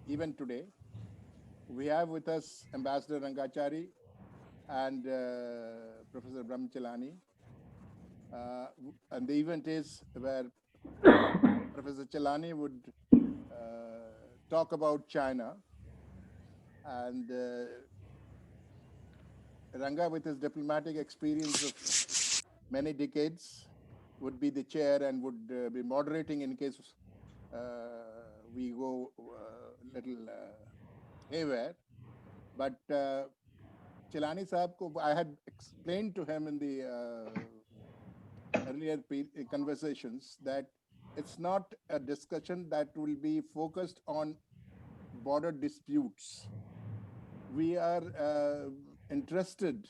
even today. We have with us Ambassador Rangachari and Professor Brahma Chellaney. And the event is where Professor Chellaney would talk about China. And Ranga, with his diplomatic experience of many decades, would be the chair and would be moderating in case we go little haywire. But Chellaney Saab, I had explained to him in the earlier conversations that it's not a discussion that will be focused on border disputes. We are interested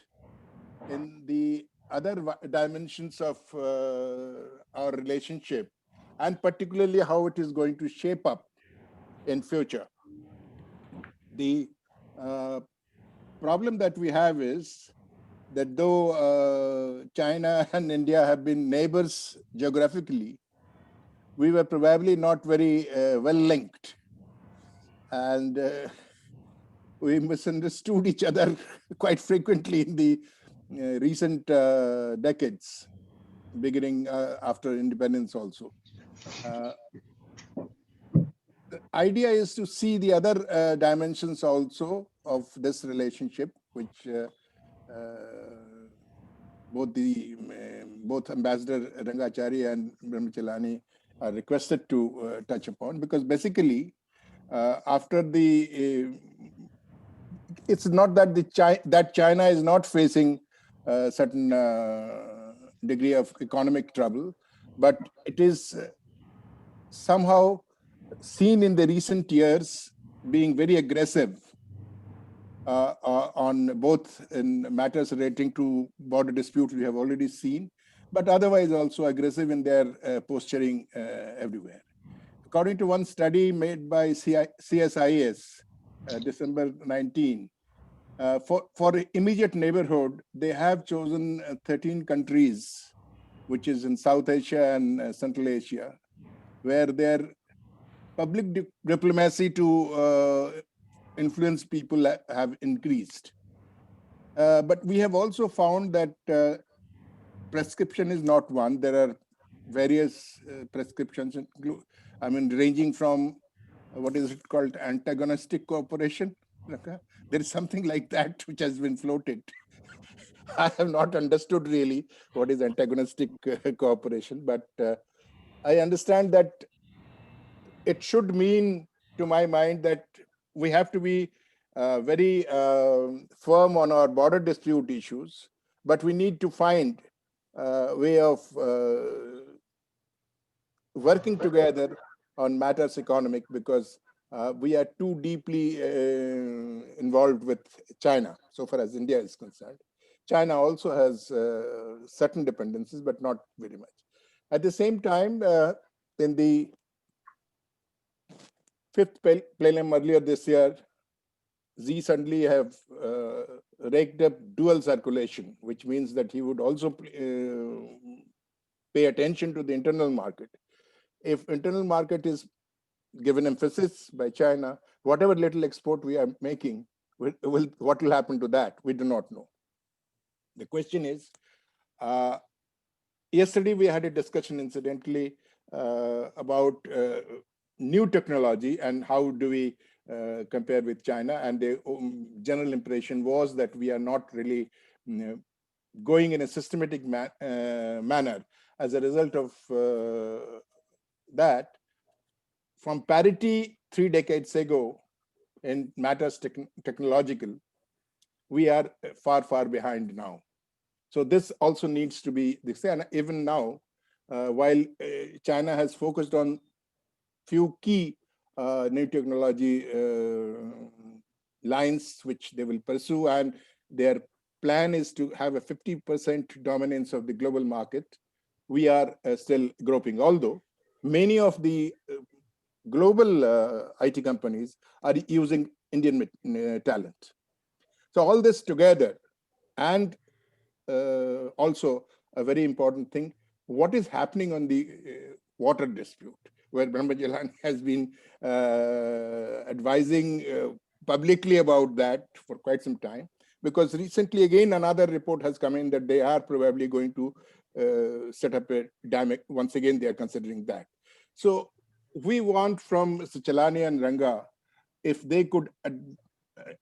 in the other dimensions of our relationship, and particularly how it is going to shape up in future. The problem that we have is that though China and India have been neighbors geographically, we were probably not very well linked. And we misunderstood each other quite frequently in the recent decades, beginning after independence also. The idea is to see the other dimensions also of this relationship, which both Ambassador Rangachari and Brahma Chellaney are requested to touch upon, because basically after the it's not that that China is not facing a certain degree of economic trouble, but it is somehow seen in the recent years being very aggressive on both in matters relating to border disputes we have already seen, but otherwise also aggressive in their posturing everywhere. According to one study made by CSIS, December 19, for immediate neighborhood, they have chosen 13 countries, which is in South Asia and Central Asia, where their public diplomacy to influence people have increased. But we have also found that prescription is not one. There are various prescriptions, ranging from what is it called, antagonistic cooperation. There is something like that which has been floated. I have not understood really what is antagonistic cooperation, but I understand that it should mean, to my mind, that we have to be very firm on our border dispute issues, but we need to find a way of working together on matters economic, because we are too deeply involved with China, so far as India is concerned. China also has certain dependencies, but not very much. At the same time, in the fifth plenum earlier this year, Xi suddenly have raked up dual circulation, which means that he would also pay attention to the internal market. If internal market is given emphasis by China, whatever little export we are making, what will happen to that? We do not know. The question is, yesterday we had a discussion, incidentally, about new technology and how do we compare with China, and the general impression was that we are not really going in a systematic manner. As a result of that, from parity 3 decades ago in matters technological, we are far, far behind now. So this also needs to be, and even now, while China has focused on few key new technology lines which they will pursue, and their plan is to have a 50% dominance of the global market, we are still groping. Although many of the global IT companies are using Indian talent. So all this together, and also a very important thing, what is happening on the water dispute, where Brahma Chellaney has been advising publicly about that for quite some time. Because recently, again, another report has come in that they are probably going to set up a dam. Once again, they are considering that. So we want from Mr. Chellaney and Ranga, if they could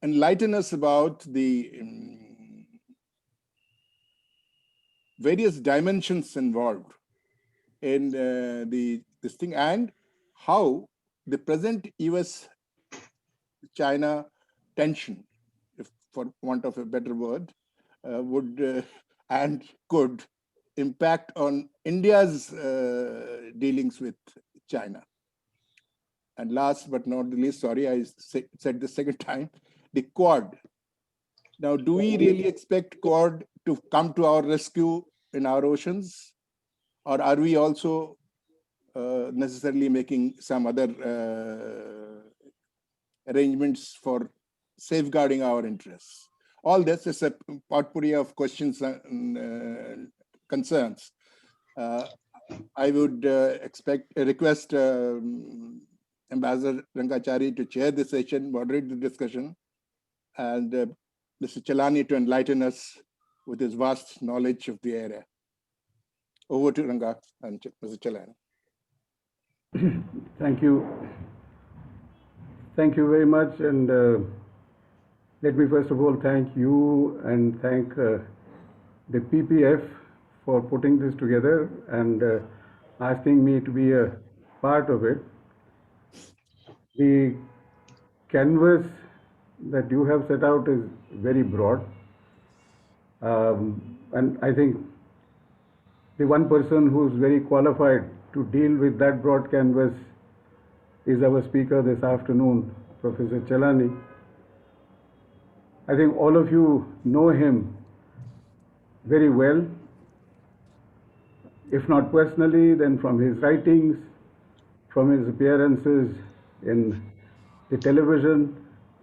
enlighten us about the various dimensions involved in this thing, and how the present US-China tension, if for want of a better word, would and could impact on India's dealings with China. And last but not the least, sorry, I said the second time, the Quad. Now, do we really expect Quad to come to our rescue in our oceans? Or are we also necessarily making some other arrangements for safeguarding our interests? All this is a potpourri of questions and concerns. I would request Ambassador Rangachari to chair the session, moderate the discussion, and Mr. Chellaney to enlighten us with his vast knowledge of the area. Over to Ranga and Mr. Chellaney. Thank you. Thank you very much. And let me first of all thank you and thank the PPF for putting this together and asking me to be a part of it. The canvas that you have set out is very broad. And I think the one person who's very qualified to deal with that broad canvas is our speaker this afternoon, Professor Chellaney. I think all of you know him very well, if not personally, then from his writings, from his appearances in the television,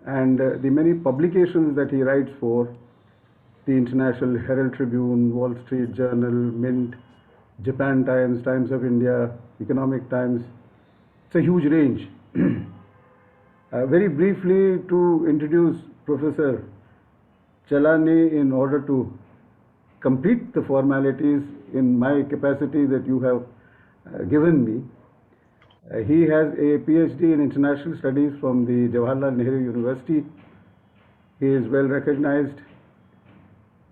and the many publications that he writes for, the International Herald Tribune, Wall Street Journal, Mint, Japan Times, Times of India, Economic Times. It's a huge range. Very briefly, to introduce Professor Chellaney in order to complete the formalities in my capacity that you have given me. He has a PhD in International Studies from the Jawaharlal Nehru University. He is well recognized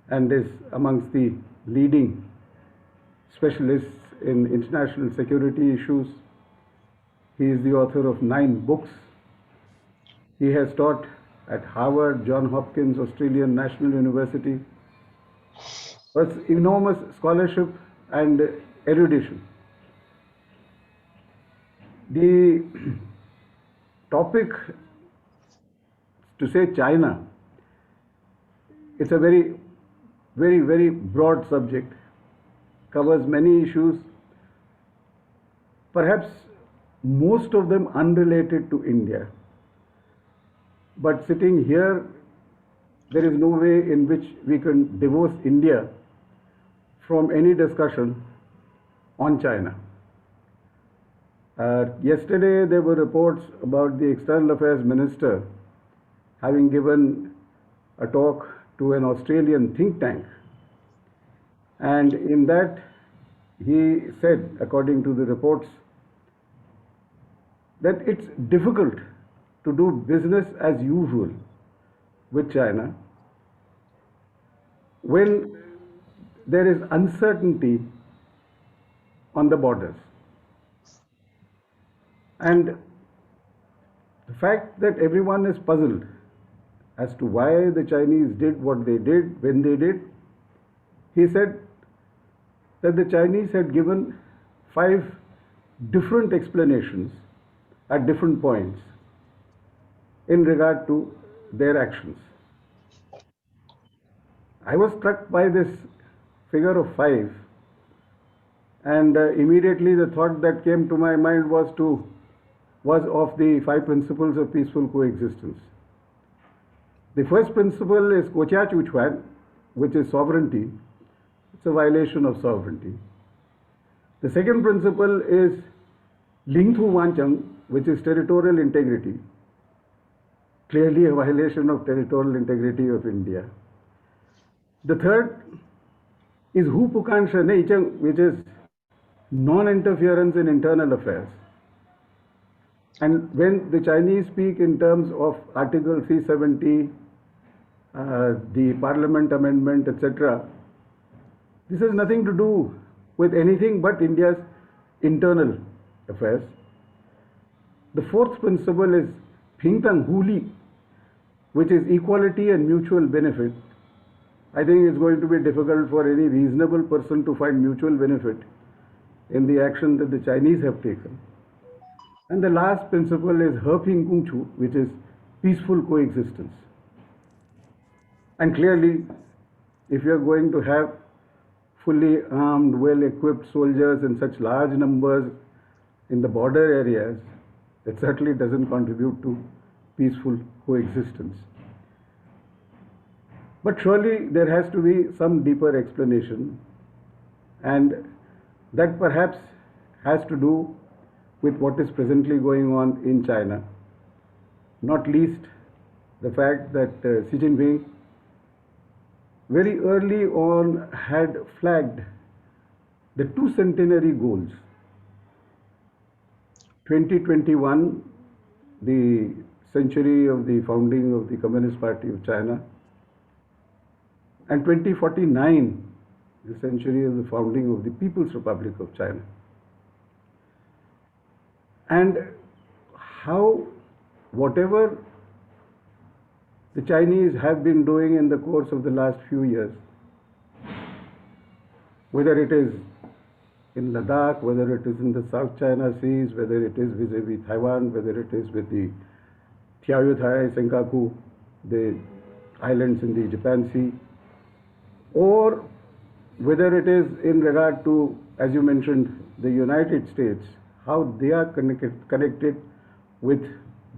and is amongst the leading specialists in international security issues. He is the author of 9 books. He has taught at Harvard, Johns Hopkins, Australian National University. It's enormous scholarship and erudition. The topic, to say China, it's a very, very, very broad subject, covers many issues, perhaps most of them unrelated to India. But sitting here, there is no way in which we can divorce India from any discussion on China. Yesterday, there were reports about the External Affairs Minister having given a talk to an Australian think tank. And in that, he said, according to the reports, that it's difficult to do business as usual with China when there is uncertainty on the borders. And the fact that everyone is puzzled as to why the Chinese did what they did, when they did, he said that the Chinese had given 5 different explanations at different points in regard to their actions. I was struck by this figure of 5, and immediately the thought that came to my mind was of the 5 principles of peaceful coexistence. The first principle is Kocha Chuchuan, which is sovereignty. It's a violation of sovereignty. The second principle is Lingthu Wanchang, which is territorial integrity, clearly a violation of territorial integrity of India. The third is Hu Pukan Shane Ichang, which is non-interference in internal affairs. And when the Chinese speak in terms of Article 370, the Parliament Amendment, etc., this has nothing to do with anything but India's internal affairs. The fourth principle is Phingtang Huli, which is equality and mutual benefit. I think it's going to be difficult for any reasonable person to find mutual benefit in the action that the Chinese have taken. And the last principle is Herping Kungchu, which is peaceful coexistence. And clearly, if you are going to have fully armed, well-equipped soldiers in such large numbers in the border areas, it certainly doesn't contribute to peaceful coexistence. But surely there has to be some deeper explanation, and that perhaps has to do with what is presently going on in China. Not least the fact that Xi Jinping very early on had flagged the two centenary goals. 2021, the century of the founding of the Communist Party of China, and 2049, the century of the founding of the People's Republic of China. And how whatever the Chinese have been doing in the course of the last few years, whether it is in Ladakh, whether it is in the South China Seas, whether it is vis-a-vis Taiwan, whether it is with the Diaoyutai, Senkaku, the islands in the Japan Sea, or whether it is in regard to, as you mentioned, the United States, how they are connected with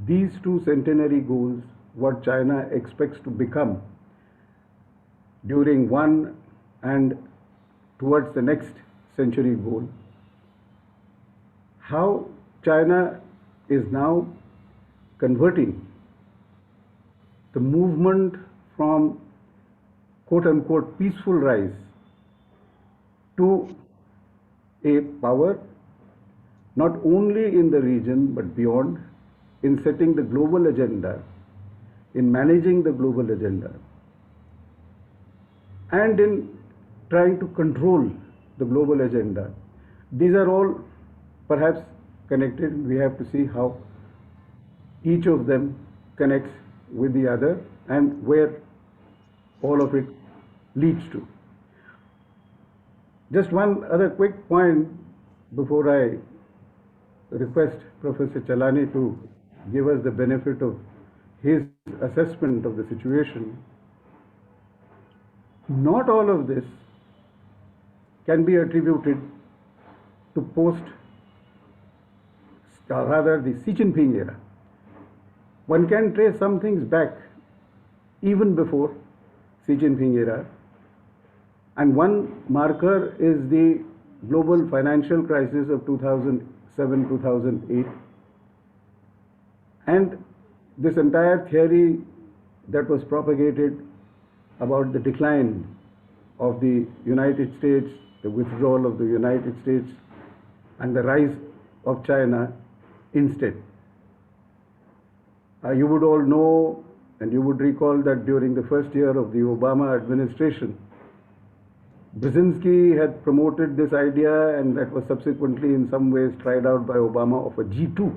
these two centenary goals, what China expects to become during one and towards the next century goal, how China is now converting the movement from quote-unquote peaceful rise to a power not only in the region but beyond, in setting the global agenda, in managing the global agenda, and in trying to control the global agenda. These are all perhaps connected. We have to see how each of them connects with the other and where all of it leads to. Just one other quick point before I request Professor Chellaney to give us the benefit of his assessment of the situation. Not all of this can be attributed to the Xi Jinping era. One can trace some things back even before Xi Jinping era, and one marker is the global financial crisis of 2007-2008, and this entire theory that was propagated about the decline of the United States, the withdrawal of the United States, and the rise of China instead. You would all know, and you would recall that during the first year of the Obama administration, Brzezinski had promoted this idea, and that was subsequently in some ways tried out by Obama, of a G2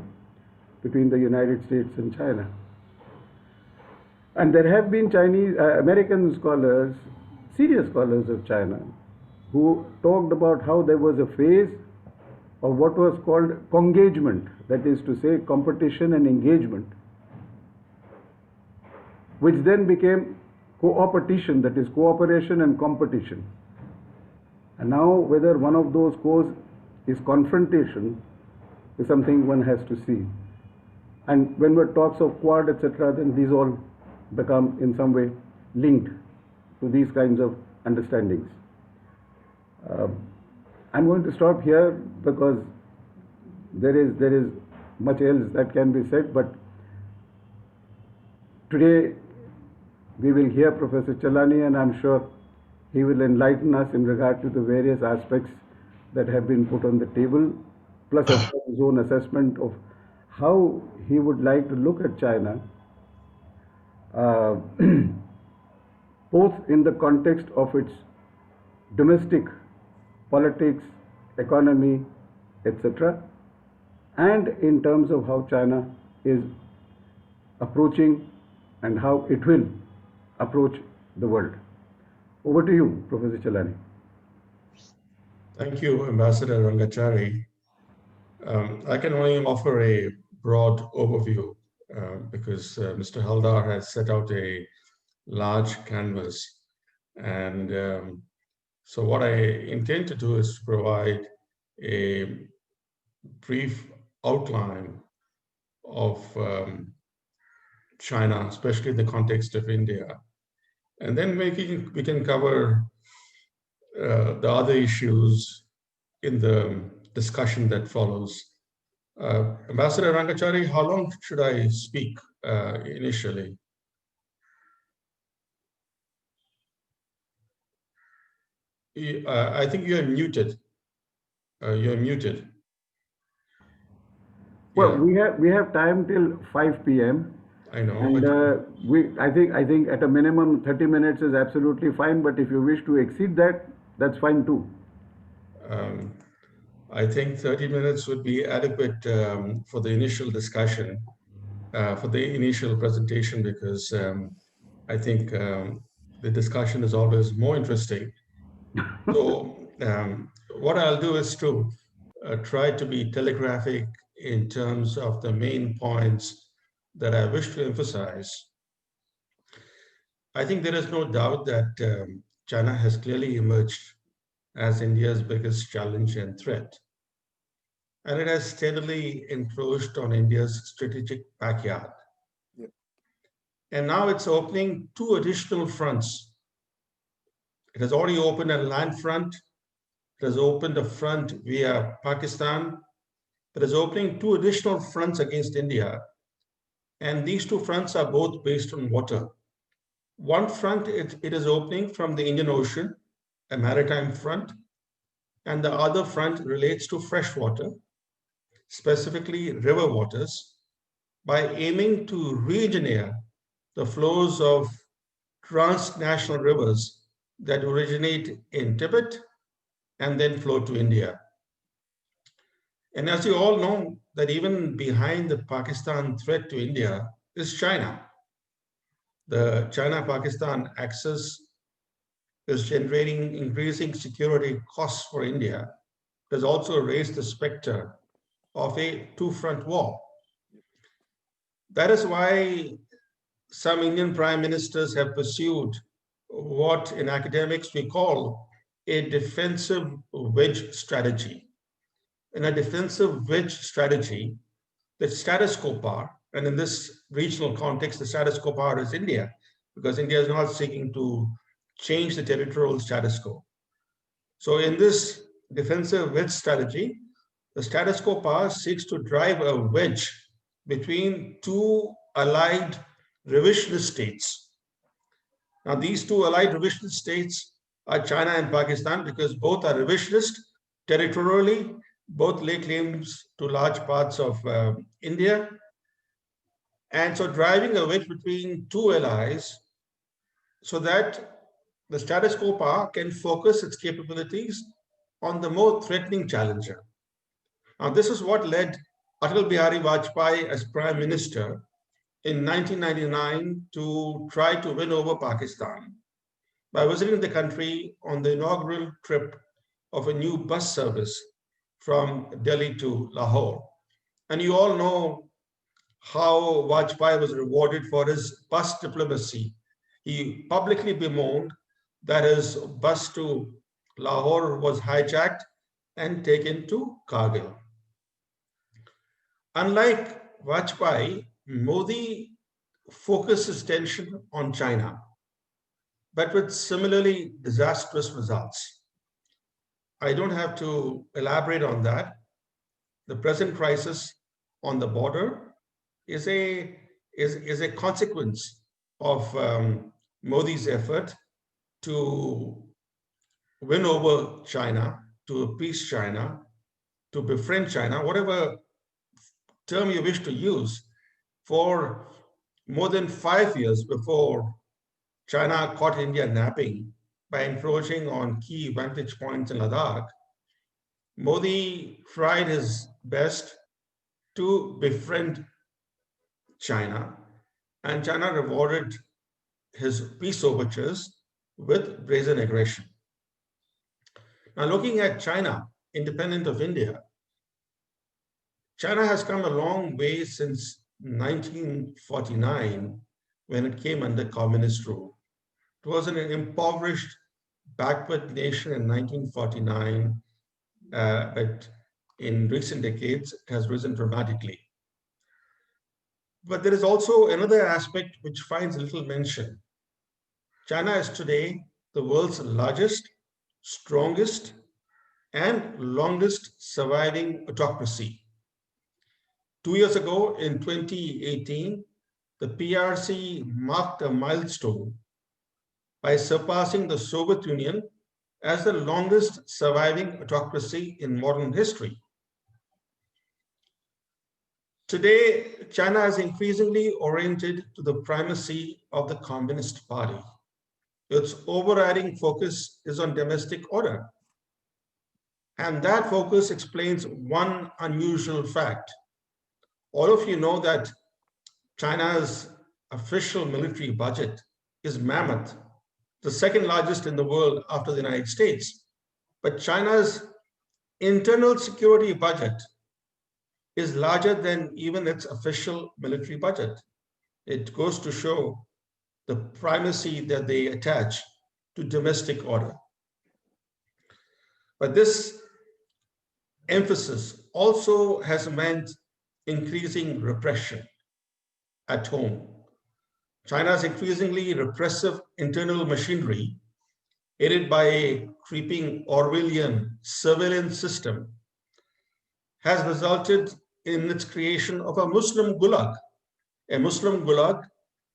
between the United States and China. And there have been American scholars, serious scholars of China, who talked about how there was a phase of what was called congagement, that is to say competition and engagement, which then became coopetition, that is cooperation and competition. And now whether one of those goals is confrontation is something one has to see. And when one talks of Quad, etc., then these all become in some way linked to these kinds of understandings. I'm going to stop here because there is much else that can be said, but today we will hear Professor Chellaney, and I'm sure he will enlighten us in regard to the various aspects that have been put on the table, plus of course his own assessment of how he would like to look at China, uh, both in the context of its domestic politics, economy, etc., and in terms of how China is approaching and how it will approach the world. Over to you, Professor Chellaney. Thank you, Ambassador Rangachari. I can only offer a broad overview because Mr. Haldar has set out a large canvas. And so what I intend to do is provide a brief outline of China, especially in the context of India. And then we can cover the other issues in the discussion that follows. Ambassador Rangachari, how long should I speak initially? I think you are muted. You're muted. Well, Yeah. we have time till 5 p.m. I know. And I think at a minimum 30 minutes is absolutely fine. But if you wish to exceed that, that's fine too. I think 30 minutes would be adequate for the initial discussion, for the initial presentation, because I think the discussion is always more interesting. So what I'll do is to try to be telegraphic in terms of the main points that I wish to emphasize. I think there is no doubt that China has clearly emerged as India's biggest challenge and threat. And it has steadily encroached on India's strategic backyard. Yep. And now it's opening two additional fronts. It has already opened a land front. It has opened a front via Pakistan. It is opening two additional fronts against India. And these two fronts are both based on water. One front, it is opening from the Indian Ocean, a maritime front. And the other front relates to fresh water, specifically river waters, by aiming to re-engineer the flows of transnational rivers that originate in Tibet and then flow to India. And as you all know, that even behind the Pakistan threat to India is China. The China-Pakistan axis is generating increasing security costs for India. It has also raised the specter of a two-front war. That is why some Indian prime ministers have pursued what in academics we call a defensive wedge strategy. In a defensive wedge strategy, the status quo power, and in this regional context, the status quo power is India, because India is not seeking to change the territorial status quo. So in this defensive wedge strategy, the status quo power seeks to drive a wedge between two allied revisionist states. Now, these two allied revisionist states are China and Pakistan because both are revisionist territorially, both lay claims to large parts of India. And so driving a wedge between two allies so that the status quo power can focus its capabilities on the more threatening challenger. Now, this is what led Atal Bihari Vajpayee as Prime Minister in 1999 to try to win over Pakistan by visiting the country on the inaugural trip of a new bus service from Delhi to Lahore. And you all know how Vajpayee was rewarded for his bus diplomacy. He publicly bemoaned that his bus to Lahore was hijacked and taken to Kargil. Unlike Vajpayee, Modi focused his attention on China, but with similarly disastrous results. I don't have to elaborate on that. the present crisis on the border is a consequence of Modi's effort to win over China, to appease China, to befriend China, whatever term you wish to use, for more than 5 years before China caught India napping by encroaching on key vantage points in Ladakh. Modi tried his best to befriend China, and China rewarded his peace overtures with brazen aggression. Now, looking at China, independent of India, China has come a long way since 1949 when it came under communist rule. It was an impoverished, backward nation in 1949, but in recent decades, it has risen dramatically. But there is also another aspect which finds little mention. China is today the world's largest, strongest, and longest surviving autocracy. 2 years ago, in 2018, the PRC marked a milestone by surpassing the Soviet Union as the longest surviving autocracy in modern history. Today, China is increasingly oriented to the primacy of the Communist Party. Its overriding focus is on domestic order. And that focus explains one unusual fact. All of you know that China's official military budget is mammoth, the second largest in the world after the United States. But China's internal security budget is larger than even its official military budget. It goes to show the primacy that they attach to domestic order. But this emphasis also has meant increasing repression at home. China's increasingly repressive internal machinery, aided by a creeping Orwellian surveillance system, has resulted in its creation of a Muslim gulag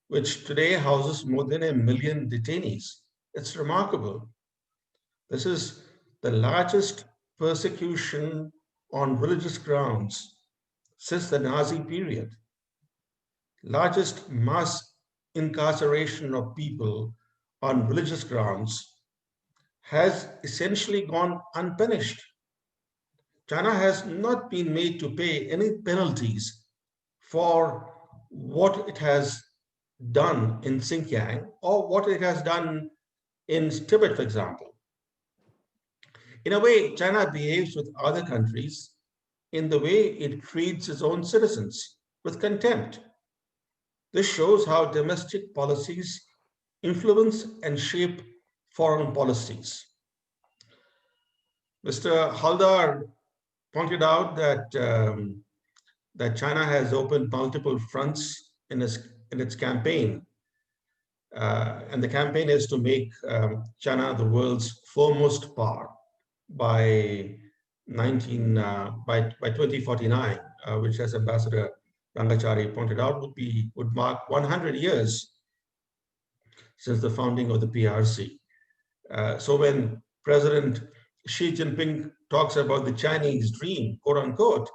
which today houses more than 1 million detainees. It's remarkable. This is the largest persecution on religious grounds since the Nazi period. Largest mass incarceration of people on religious grounds has essentially gone unpunished. China has not been made to pay any penalties for what it has done in Xinjiang or what it has done in Tibet, for example. In a way, China behaves with other countries in the way it treats its own citizens, with contempt. This shows how domestic policies influence and shape foreign policies. Mr. Haldar pointed out that that China has opened multiple fronts in its campaign, and the campaign is to make China the world's foremost power by 2049, which, as Ambassador Rangachari pointed out, would mark 100 years since the founding of the PRC. So when President Xi Jinping talks about the Chinese dream, quote unquote,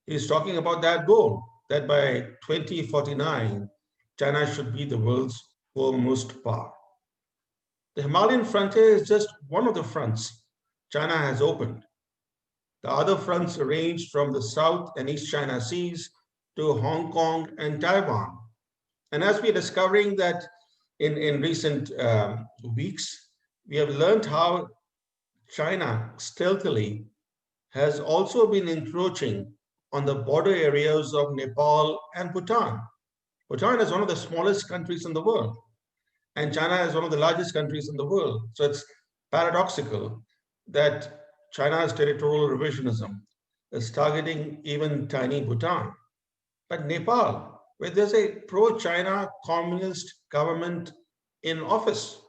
he's talking about that goal, that by 2049, China should be the world's foremost power. The Himalayan frontier is just one of the fronts China has opened. The other fronts range from the South and East China Seas to Hong Kong and Taiwan. And as we're discovering that in recent weeks, we have learned how China stealthily has also been encroaching on the border areas of Nepal and Bhutan. Bhutan is one of the smallest countries in the world, and China is one of the largest countries in the world. So it's paradoxical that China's territorial revisionism is targeting even tiny Bhutan. But Nepal, where there's a pro-China communist government in office,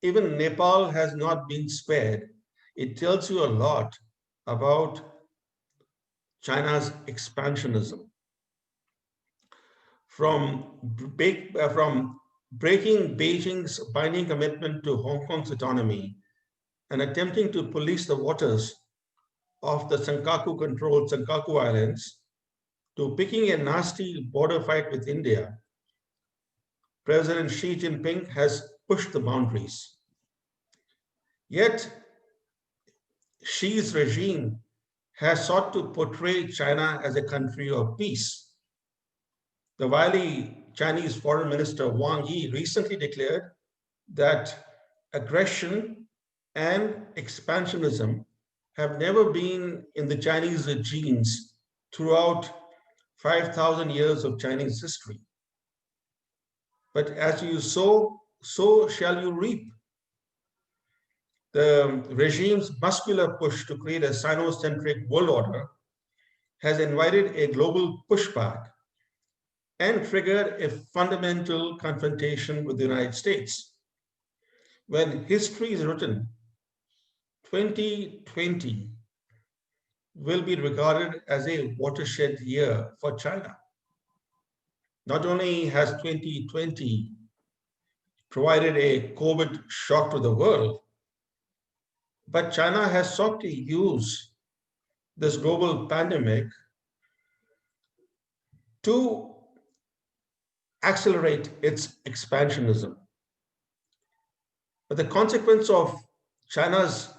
even Nepal has not been spared. It tells you a lot about China's expansionism. From breaking Beijing's binding commitment to Hong Kong's autonomy and attempting to police the waters of the Senkaku-controlled Senkaku Islands to picking a nasty border fight with India, President Xi Jinping has pushed the boundaries. Yet, Xi's regime has sought to portray China as a country of peace. The wily Chinese Foreign Minister Wang Yi recently declared that aggression and expansionism have never been in the Chinese genes throughout 5,000 years of Chinese history. But as you sow, so shall you reap. The regime's muscular push to create a Sino-centric world order has invited a global pushback and triggered a fundamental confrontation with the United States. When history is written, 2020 will be regarded as a watershed year for China. Not only has 2020 provided a COVID shock to the world, but China has sought to use this global pandemic to accelerate its expansionism. But the consequence of China's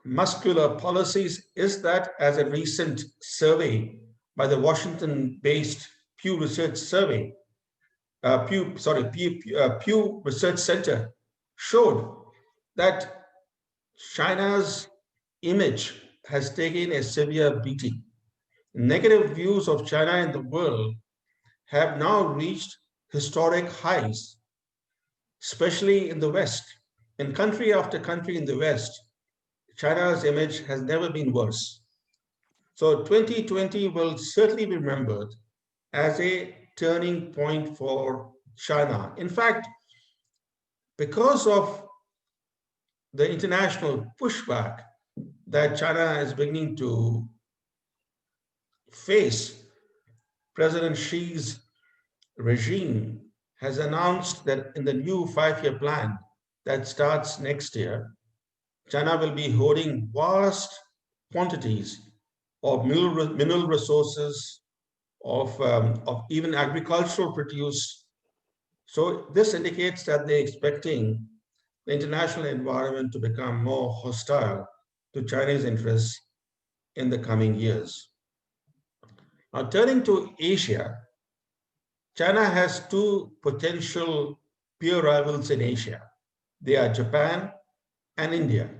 muscular policies is that, as a recent survey by the Washington-based Pew Research Center showed, that China's image has taken a severe beating. Negative views of China in the world have now reached historic highs, especially in the West. In country after country in the West, China's image has never been worse. So 2020 will certainly be remembered as a turning point for China. In fact, because of the international pushback that China is beginning to face, President Xi's regime has announced that in the new 5-year plan that starts next year, China will be holding vast quantities of mineral resources, of even agricultural produce. So this indicates that they're expecting the international environment to become more hostile to Chinese interests in the coming years. Now, turning to Asia, China has two potential peer rivals in Asia. They are Japan and India.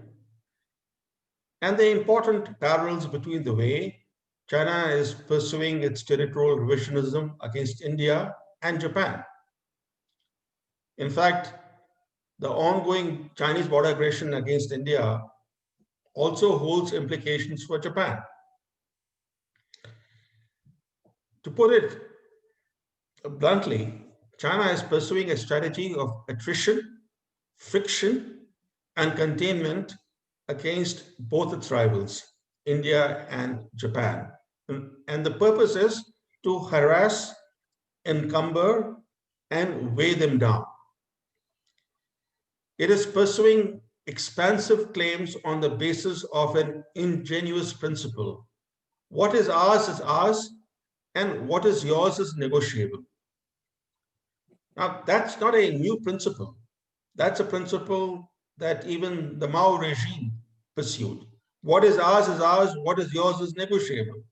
And the important parallels between the way China is pursuing its territorial revisionism against India and Japan. In fact, the ongoing Chinese border aggression against India also holds implications for Japan. To put it bluntly, China is pursuing a strategy of attrition, friction, and containment against both its rivals, India and Japan. And the purpose is to harass, encumber, and weigh them down. It is pursuing expansive claims on the basis of an ingenuous principle. What is ours, and what is yours is negotiable. Now, that's not a new principle. That's a principle that even the Mao regime pursued. What is ours, what is yours is negotiable.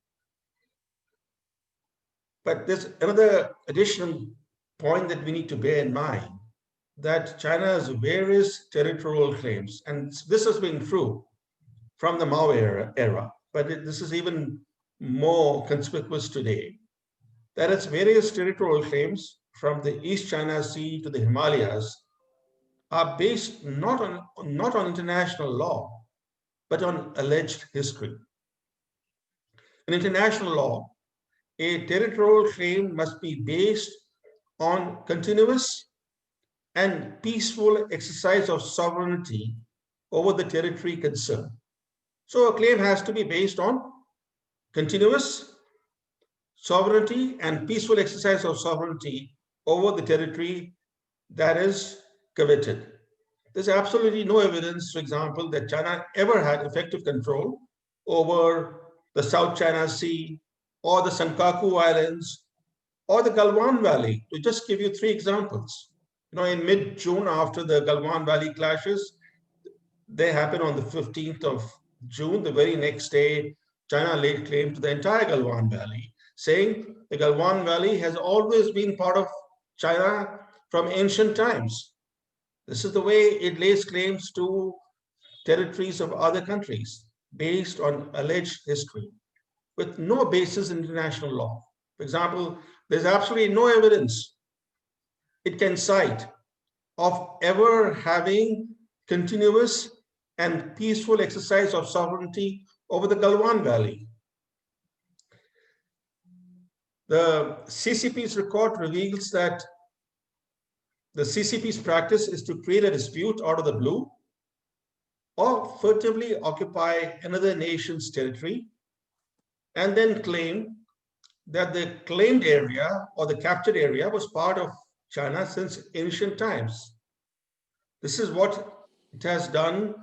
But there's another additional point that we need to bear in mind, that China's various territorial claims, and this has been true from the Mao era, but this is even more conspicuous today, that its various territorial claims from the East China Sea to the Himalayas are based not on international law, but on alleged history. In international law, a territorial claim must be based on continuous and peaceful exercise of sovereignty over the territory concerned. So a claim has to be based on continuous sovereignty and peaceful exercise of sovereignty over the territory that is coveted. There's absolutely no evidence, for example, that China ever had effective control over the South China Sea or the Senkaku Islands or the Galwan Valley, to just give you three examples. In mid-June, after the Galwan Valley clashes, they happened on the 15th of June. The very next day, China laid claim to the entire Galwan Valley, saying the Galwan Valley has always been part of China from ancient times. This is the way it lays claims to territories of other countries based on alleged history with no basis in international law. For example, there's absolutely no evidence it can cite of ever having continuous and peaceful exercise of sovereignty over the Galwan Valley. The CCP's record reveals that the CCP's practice is to create a dispute out of the blue or furtively occupy another nation's territory and then claim that the claimed area or the captured area was part of China since ancient times. This is what it has done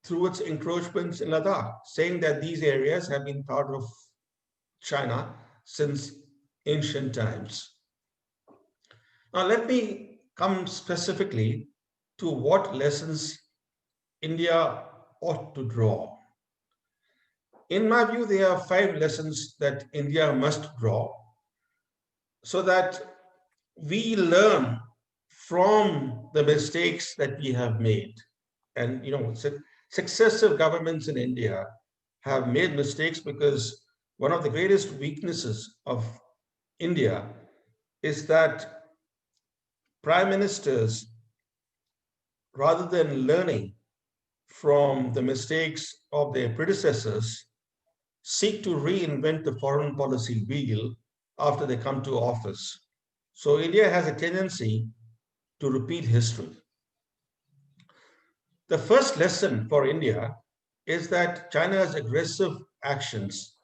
through its encroachments in Ladakh, saying that these areas have been part of China since ancient times. Now, let me come specifically to what lessons India ought to draw. In my view, there are 5 lessons that India must draw so that we learn from the mistakes that we have made. And, successive governments in India have made mistakes because one of the greatest weaknesses of India is that prime ministers, rather than learning from the mistakes of their predecessors, seek to reinvent the foreign policy wheel after they come to office. So India has a tendency to repeat history. The first lesson for India is that China's aggressive actions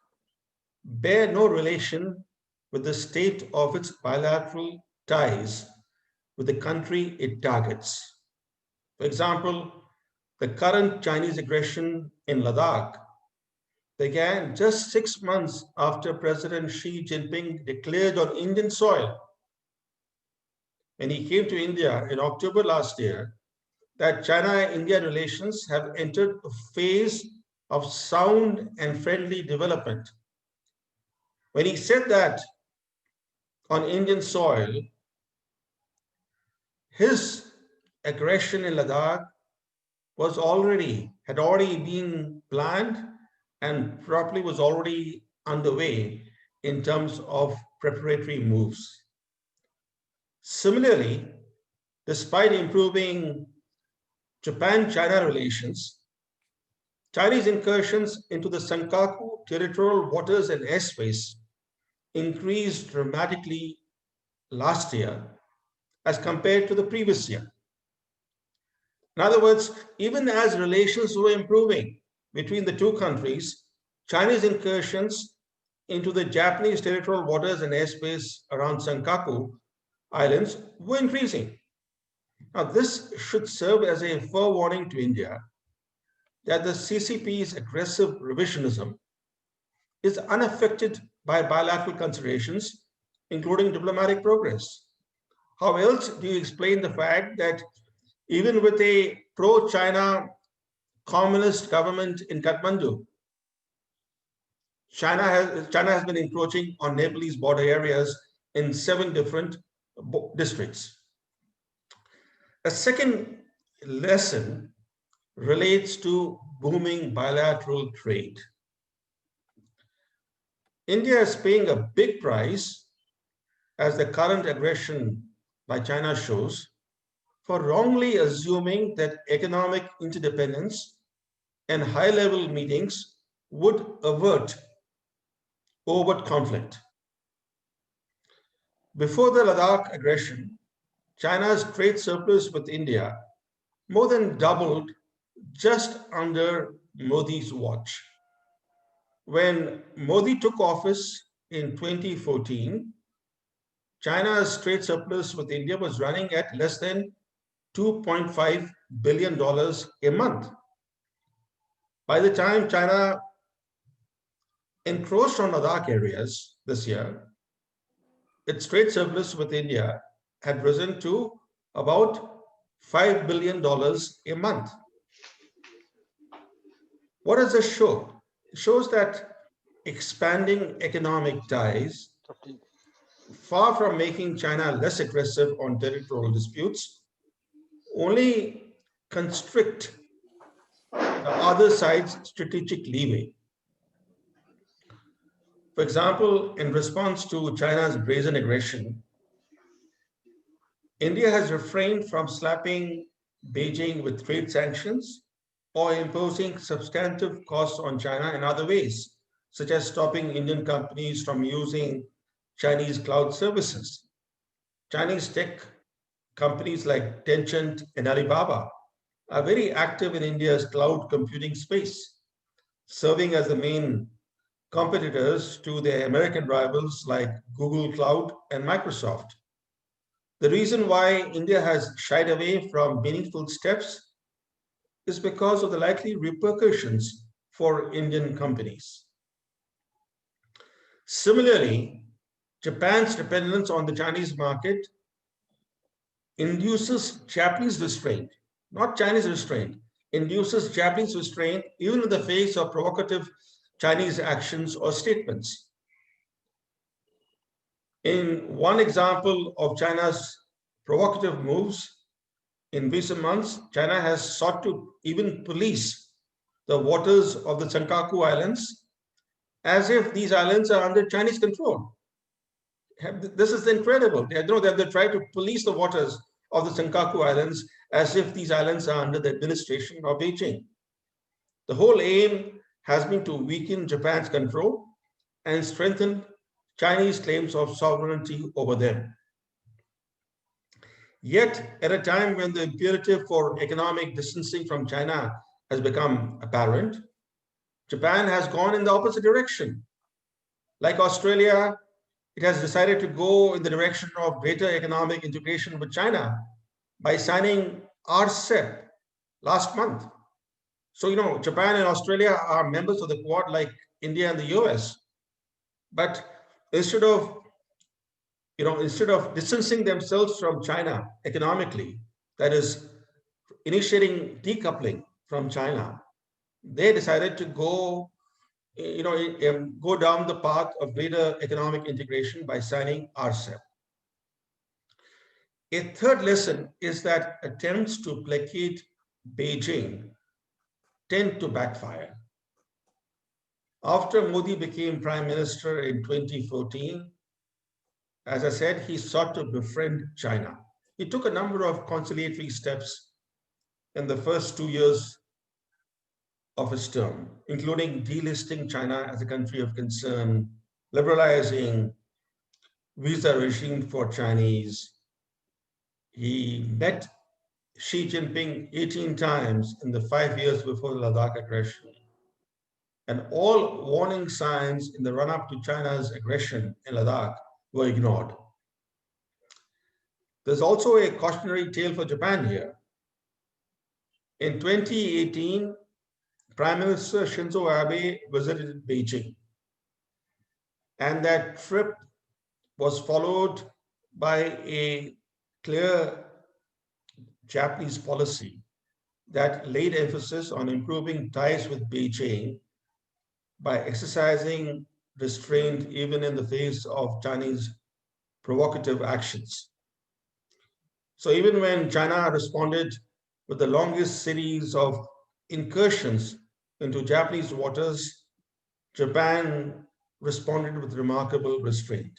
bear no relation with the state of its bilateral ties with the country it targets. For example, the current Chinese aggression in Ladakh began just 6 months after President Xi Jinping declared on Indian soil, when he came to India in October last year, that China-India relations have entered a phase of sound and friendly development. When he said that on Indian soil, his aggression in Ladakh had already been planned and probably was already underway in terms of preparatory moves. Similarly, despite improving Japan-China relations, Chinese incursions into the Senkaku territorial waters and airspace increased dramatically last year as compared to the previous year. In other words, even as relations were improving between the two countries, Chinese incursions into the Japanese territorial waters and airspace around Senkaku Islands were increasing. Now, this should serve as a forewarning to India that the CCP's aggressive revisionism is unaffected by bilateral considerations, including diplomatic progress. How else do you explain the fact that even with a pro-China communist government in Kathmandu, China has been encroaching on Nepalese border areas in 7 different districts? A second lesson relates to booming bilateral trade. India is paying a big price, as the current aggression by China shows, for wrongly assuming that economic interdependence and high-level meetings would avert overt conflict. Before the Ladakh aggression, China's trade surplus with India more than doubled just under Modi's watch. when Modi took office in 2014, China's trade surplus with India was running at less than $2.5 billion a month. By the time China encroached on Ladakh areas this year, its trade surplus with India had risen to about $5 billion a month. What does this show? It shows that expanding economic ties, far from making China less aggressive on territorial disputes, only constrict the other side's strategic leeway. For example, in response to China's brazen aggression, India has refrained from slapping Beijing with trade sanctions or imposing substantive costs on China in other ways, such as stopping Indian companies from using Chinese cloud services. Chinese tech companies like Tencent and Alibaba are very active in India's cloud computing space, serving as the main competitors to their American rivals like Google Cloud and Microsoft. The reason why India has shied away from meaningful steps is because of the likely repercussions for Indian companies. Similarly, Japan's dependence on the Chinese market induces Japanese restraint, not Chinese restraint, induces Japanese restraint even in the face of provocative Chinese actions or statements. In one example of China's provocative moves, in recent months, China has sought to even police the waters of the Senkaku Islands as if these islands are under Chinese control. This is incredible. They try to police the waters of the Senkaku Islands as if these islands are under the administration of Beijing. The whole aim has been to weaken Japan's control and strengthen Chinese claims of sovereignty over them. Yet, at a time when the imperative for economic distancing from China has become apparent, Japan has gone in the opposite direction. Like Australia, it has decided to go in the direction of greater economic integration with China by signing RCEP last month. So, Japan and Australia are members of the Quad like India and the US. But instead of distancing themselves from China economically, that is, initiating decoupling from China, they decided to go down the path of greater economic integration by signing RCEP. A third lesson is that attempts to placate Beijing tend to backfire. After Modi became Prime Minister in 2014, as I said, he sought to befriend China. He took a number of conciliatory steps in the first 2 years of his term, including delisting China as a country of concern, liberalizing visa regime for Chinese. He met Xi Jinping 18 times in the 5 years before the Ladakh aggression. And all warning signs in the run-up to China's aggression in Ladakh were ignored. There's also a cautionary tale for Japan here. In 2018, Prime Minister Shinzo Abe visited Beijing. And that trip was followed by a clear Japanese policy that laid emphasis on improving ties with Beijing by exercising restraint even in the face of Chinese provocative actions. So even when China responded with the longest series of incursions into Japanese waters, Japan responded with remarkable restraint.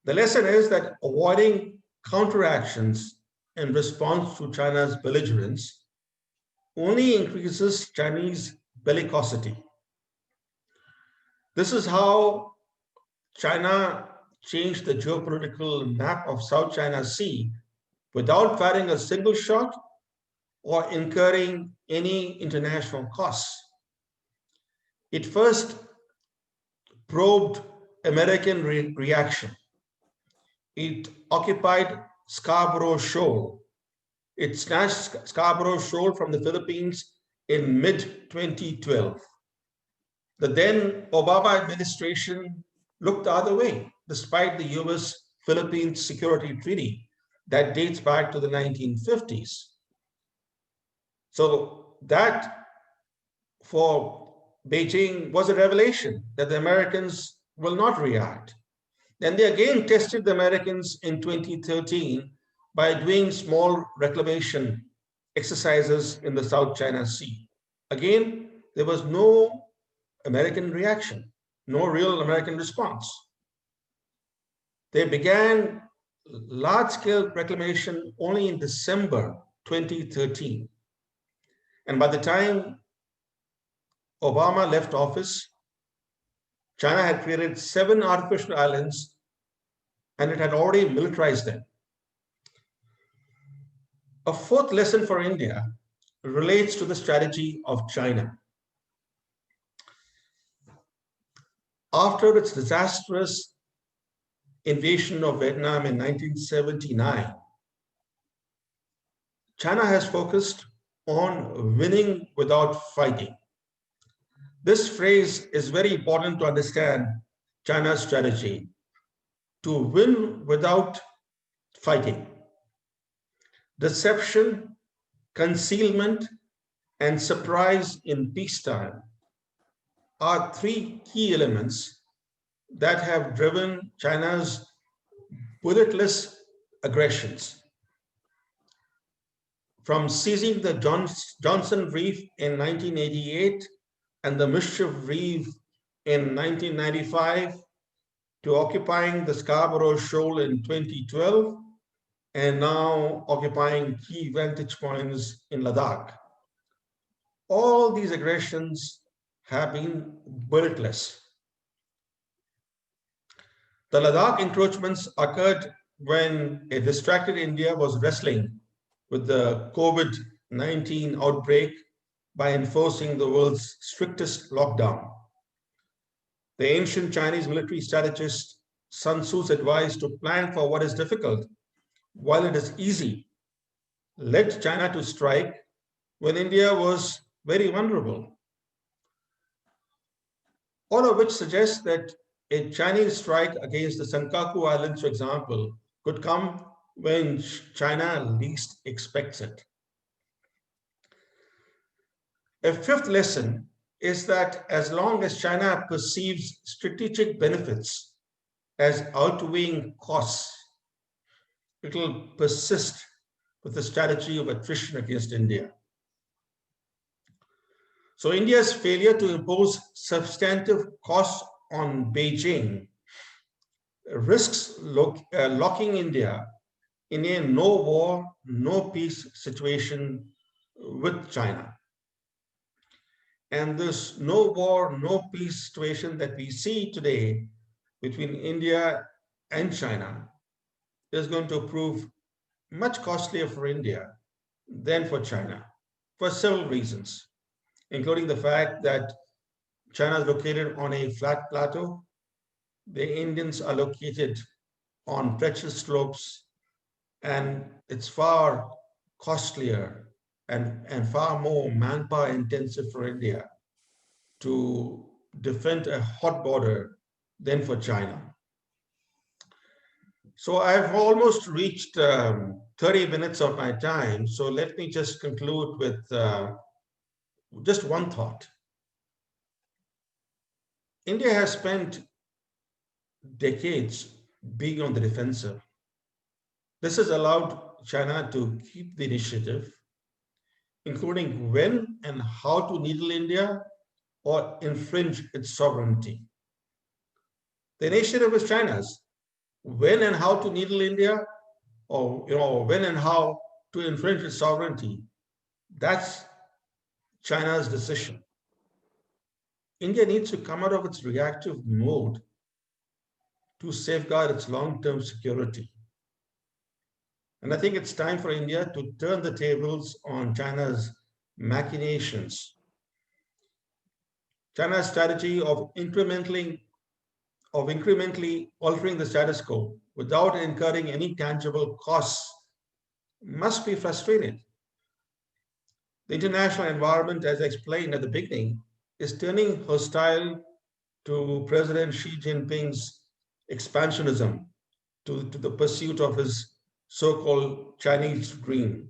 The lesson is that avoiding counteractions in response to China's belligerence only increases Chinese bellicosity. This is how China changed the geopolitical map of South China Sea without firing a single shot or incurring any international costs. It first probed American reaction. It occupied Scarborough Shoal. It snatched Scarborough Shoal from the Philippines in mid-2012. The then Obama administration looked the other way, despite the US-Philippines Security Treaty that dates back to the 1950s. So that, for Beijing, was a revelation that the Americans will not react. Then they again tested the Americans in 2013 by doing small reclamation exercises in the South China Sea. Again, there was no American reaction, no real American response. They began large-scale reclamation only in December 2013. And by the time Obama left office, China had created 7 artificial islands and it had already militarized them. A fourth lesson for India relates to the strategy of China. After its disastrous invasion of Vietnam in 1979, China has focused on winning without fighting. This phrase is very important to understand China's strategy: to win without fighting. Deception, concealment, and surprise in peacetime are 3 key elements that have driven China's bulletless aggressions. From seizing the Johnson Reef in 1988 and the Mischief Reef in 1995, to occupying the Scarborough Shoal in 2012, and now occupying key vantage points in Ladakh. All these aggressions have been bulletless. The Ladakh encroachments occurred when a distracted India was wrestling with the COVID-19 outbreak by enforcing the world's strictest lockdown. The ancient Chinese military strategist Sun Tzu's advice to plan for what is difficult while it is easy led China to strike when India was very vulnerable. All of which suggests that a Chinese strike against the Senkaku Islands, for example, could come when China least expects it. A fifth lesson is that as long as China perceives strategic benefits as outweighing costs, it will persist with the strategy of attrition against India. So India's failure to impose substantive costs on Beijing risks locking India in a no war, no peace situation with China. And this no war, no peace situation that we see today between India and China is going to prove much costlier for India than for China for several reasons, including the fact that China is located on a flat plateau. The Indians are located on treacherous slopes, and it's far costlier and far more manpower intensive for India to defend a hot border than for China. So I've almost reached 30 minutes of my time. So let me just conclude with just one thought. India has spent decades being on the defensive. This has allowed China to keep the initiative, including when and how to needle India or infringe its sovereignty. The initiative is China's. When and how to needle India, or when and how to infringe its sovereignty, that's China's decision. India needs to come out of its reactive mode to safeguard its long-term security. And I think it's time for India to turn the tables on China's machinations China's strategy of incrementally altering the status quo without incurring any tangible costs must be frustrated. The international environment, as I explained at the beginning, is turning hostile to President Xi Jinping's expansionism, to the pursuit of his so-called Chinese dream.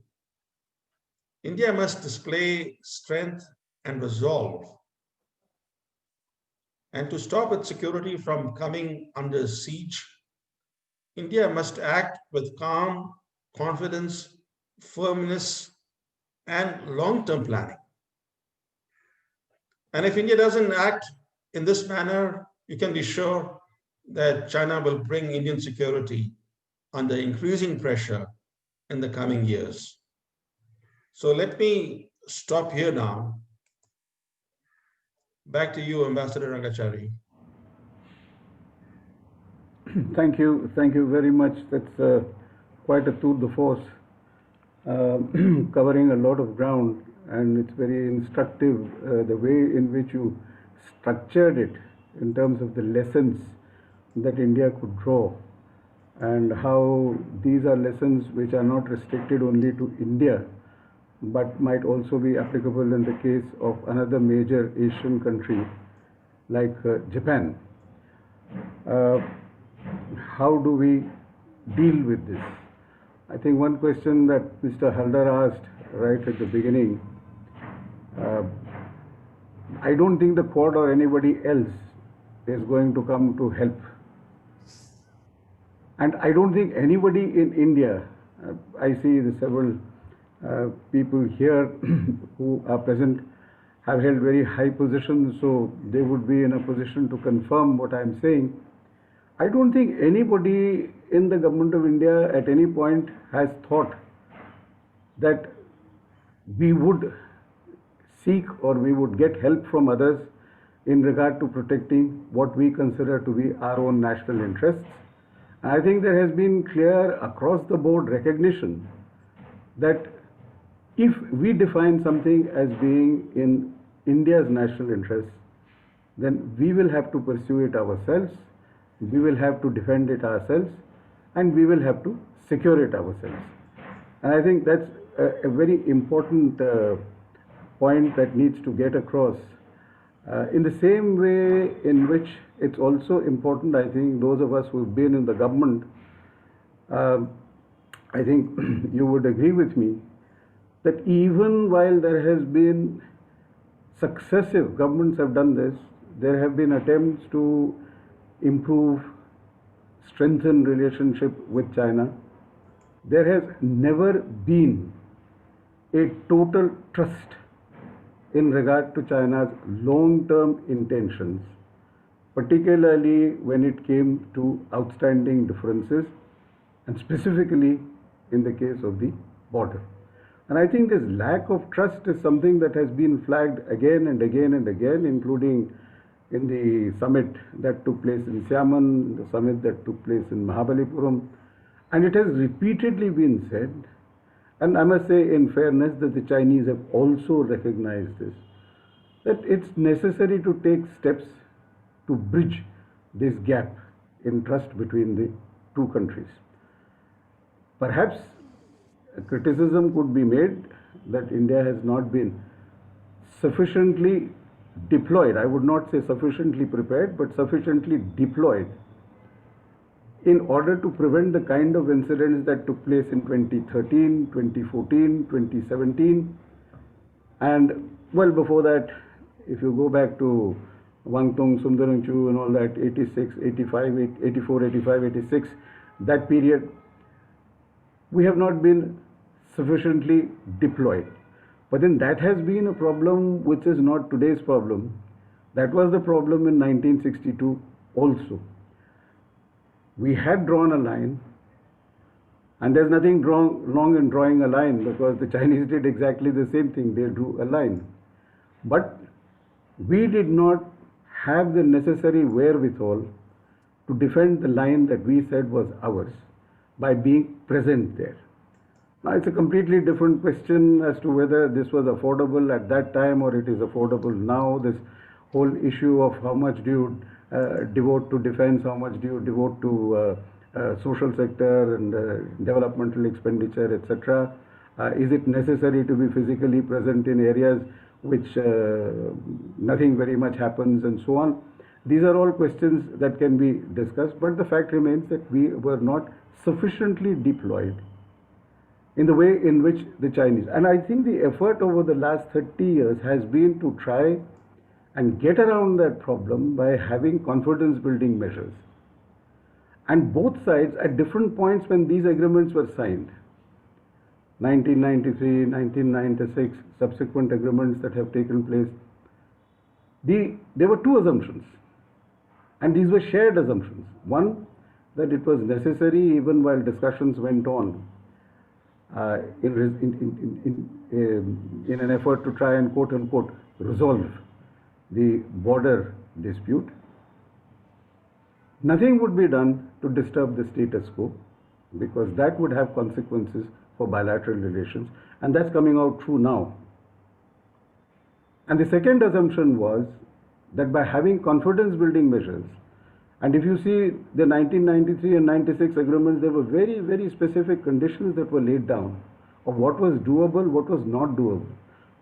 India must display strength and resolve. And to stop its security from coming under siege, India must act with calm, confidence, firmness, and long-term planning. And if India doesn't act in this manner, you can be sure that China will bring Indian security under increasing pressure in the coming years. So let me stop here now. Back to you, Ambassador Rangachari. Thank you very much. That's quite a tour de force, covering a lot of ground, and it's very instructive the way in which you structured it in terms of the lessons that India could draw, and how these are lessons which are not restricted only to India, but might also be applicable in the case of another major Asian country like Japan. How do we deal with this? I think one question that Mr. Haldar asked right at the beginning, I don't think the Quad or anybody else is going to come to help. And I don't think anybody in India, I see the several people here who are present have held very high positions, so they would be in a position to confirm what I'm saying. I don't think anybody in the government of India at any point has thought that we would seek or we would get help from others in regard to protecting what we consider to be our own national interests. I think there has been clear across the board recognition that if we define something as being in India's national interests, then we will have to pursue it ourselves, we will have to defend it ourselves, and we will have to secure it ourselves. And I think that's a very important point that needs to get across. In the same way in which it's also important, I think those of us who've been in the government, I think you would agree with me that even while there has been successive governments have done this, there have been attempts to improve, strengthen relationship with China. There has never been a total trust in regard to China's long-term intentions, particularly when it came to outstanding differences, and specifically in the case of the border. And I think this lack of trust is something that has been flagged again and again and again, including in the summit that took place in Xiamen, the summit that took place in Mahabalipuram. And it has repeatedly been said, and I must say in fairness that the Chinese have also recognized this, that it's necessary to take steps to bridge this gap in trust between the two countries. Perhaps a criticism could be made that India has not been sufficiently deployed, I would not say sufficiently prepared, but sufficiently deployed in order to prevent the kind of incidents that took place in 2013, 2014, 2017, and well before that, if you go back to Wang Tung, Sundaram-Chu and all that, 86, 85, 84, 85, 86, that period, we have not been sufficiently deployed. But then that has been a problem which is not today's problem. That was the problem in 1962 also. We had drawn a line, and there's nothing wrong in drawing a line, because the Chinese did exactly the same thing. They drew a line. But we did not have the necessary wherewithal to defend the line that we said was ours by being present there. Now, it's a completely different question as to whether this was affordable at that time or it is affordable now. This whole issue of how much do you devote to defense, how much do you devote to social sector and developmental expenditure, etc. Is it necessary to be physically present in areas which nothing very much happens, and so on? These are all questions that can be discussed, but the fact remains that we were not sufficiently deployed in the way in which the Chinese. And I think the effort over the last 30 years has been to try and get around that problem by having confidence building measures. And both sides, at different points when these agreements were signed, 1993, 1996, subsequent agreements that have taken place, there were two assumptions. And these were shared assumptions. One, that it was necessary, even while discussions went on, in an effort to try and quote unquote resolve the border dispute, nothing would be done to disturb the status quo, because that would have consequences for bilateral relations, and that's coming out true now. And the second assumption was that by having confidence building measures, and if you see the 1993 and 96 agreements, there were very, very specific conditions that were laid down of what was doable, what was not doable,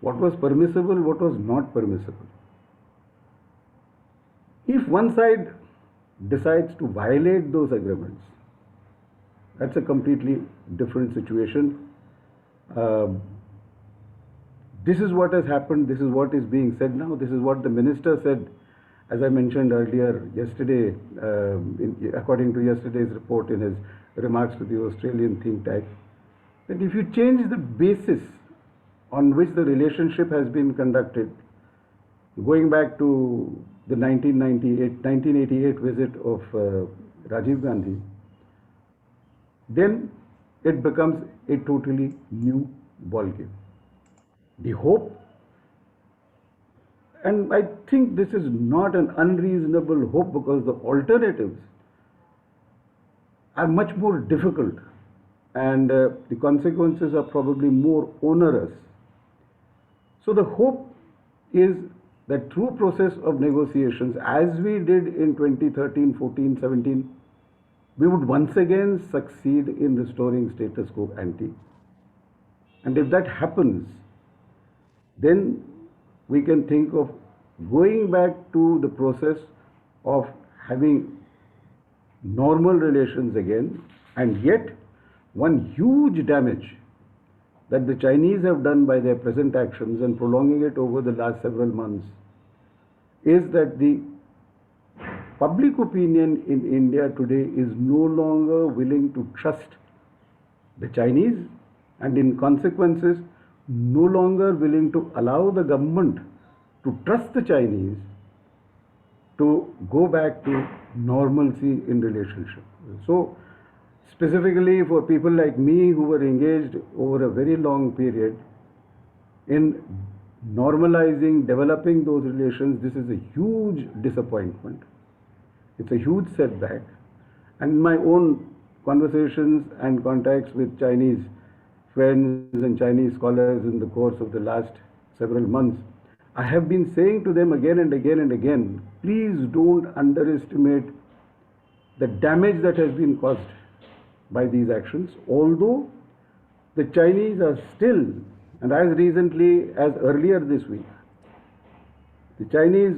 what was permissible, what was not permissible. If one side decides to violate those agreements, that's a completely different situation. This is what has happened, this is what is being said now, this is what the minister said, as I mentioned earlier yesterday, according to yesterday's report in his remarks to the Australian think tank, that if you change the basis on which the relationship has been conducted, going back to the 1988 visit of Rajiv Gandhi, then it becomes a totally new ballgame. The hope, and I think this is not an unreasonable hope, because the alternatives are much more difficult and the consequences are probably more onerous. So the hope is that through process of negotiations, as we did in 2013, 14, 17, we would once again succeed in restoring status quo ante. And if that happens, then we can think of going back to the process of having normal relations again. And yet, one huge damage that the Chinese have done by their present actions and prolonging it over the last several months is that the public opinion in India today is no longer willing to trust the Chinese, and in consequences no longer willing to allow the government to trust the Chinese to go back to normalcy in relationship. So specifically for people like me who were engaged over a very long period in normalizing, developing those relations, this is a huge disappointment. It's a huge setback. And in my own conversations and contacts with Chinese friends and Chinese scholars in the course of the last several months, I have been saying to them again and again and again, please don't underestimate the damage that has been caused by these actions, although the Chinese are still, and as recently as earlier this week, the Chinese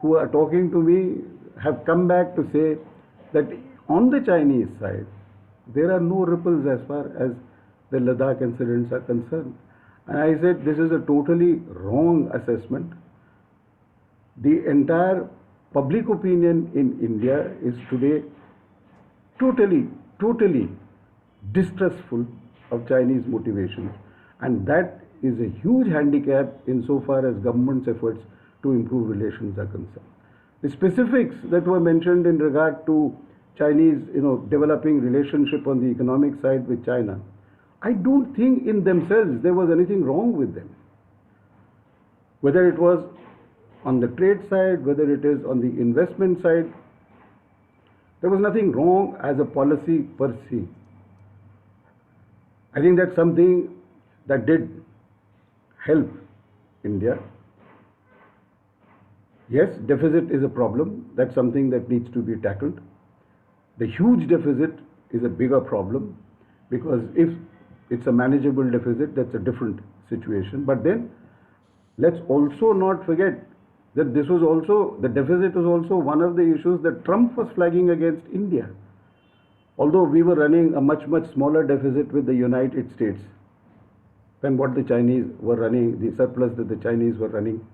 who are talking to me have come back to say that on the Chinese side, there are no ripples as far as the Ladakh incidents are concerned. And I said, this is a totally wrong assessment. The entire public opinion in India is today totally distrustful of Chinese motivations. And that is a huge handicap insofar as government's efforts to improve relations are concerned. The specifics that were mentioned in regard to Chinese, developing relationship on the economic side with China, I don't think in themselves there was anything wrong with them. Whether it was on the trade side, whether it is on the investment side, there was nothing wrong as a policy per se. I think that's something that did help India. Yes, deficit is a problem. That's something that needs to be tackled. The huge deficit is a bigger problem, because if it's a manageable deficit, that's a different situation. But then let's also not forget that this was also, the deficit was also one of the issues that Trump was flagging against India. Although we were running a much, much smaller deficit with the United States than what the Chinese were running, the surplus that the Chinese were running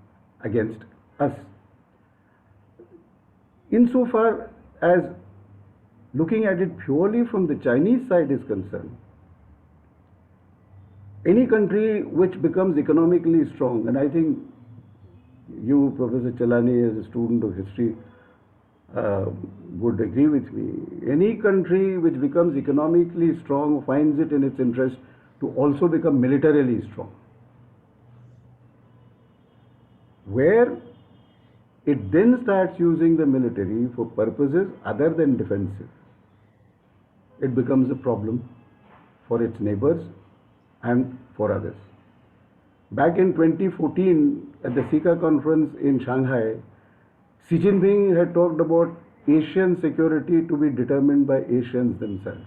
against us. Insofar as looking at it purely from the Chinese side is concerned, any country which becomes economically strong, and I think you, Professor Chellaney, as a student of history, uh, would agree with me, any country which becomes economically strong finds it in its interest to also become militarily strong. Where it then starts using the military for purposes other than defensive, it becomes a problem for its neighbors and for others. Back in 2014, at the SICA conference in Shanghai, Xi Jinping had talked about Asian security to be determined by Asians themselves.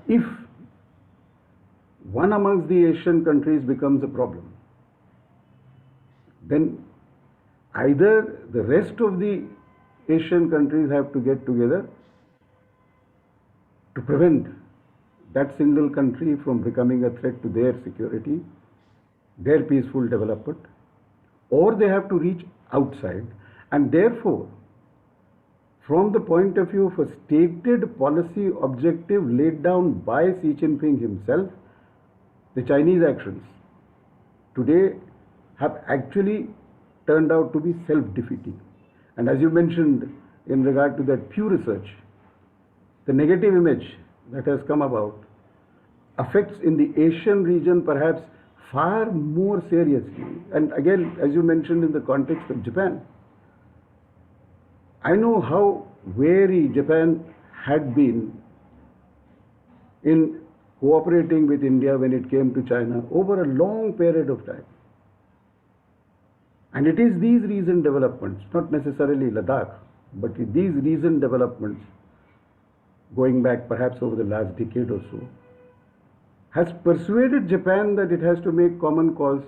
If one amongst the Asian countries becomes a problem, then either the rest of the Asian countries have to get together to prevent that single country from becoming a threat to their security, their peaceful development, or they have to reach outside. And therefore, from the point of view of a stated policy objective laid down by Xi Jinping himself, the Chinese actions today have actually turned out to be self-defeating. And as you mentioned in regard to that Pew Research, the negative image that has come about affects in the Asian region perhaps far more seriously. And again, as you mentioned in the context of Japan, I know how wary Japan had been in cooperating with India when it came to China over a long period of time. And it is these recent developments, not necessarily Ladakh, but these recent developments, going back perhaps over the last decade or so, has persuaded Japan that it has to make common cause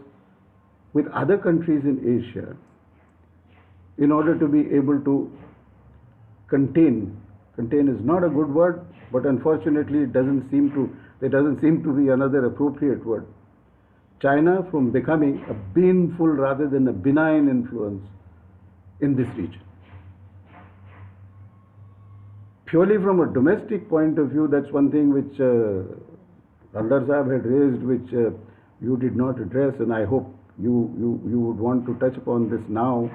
with other countries in Asia in order to be able to contain is not a good word, but unfortunately there doesn't seem to be another appropriate word, China from becoming a baneful rather than a benign influence in this region. Purely from a domestic point of view, that's one thing which Aldar Sahab had raised, which you did not address, and I hope you would want to touch upon this now.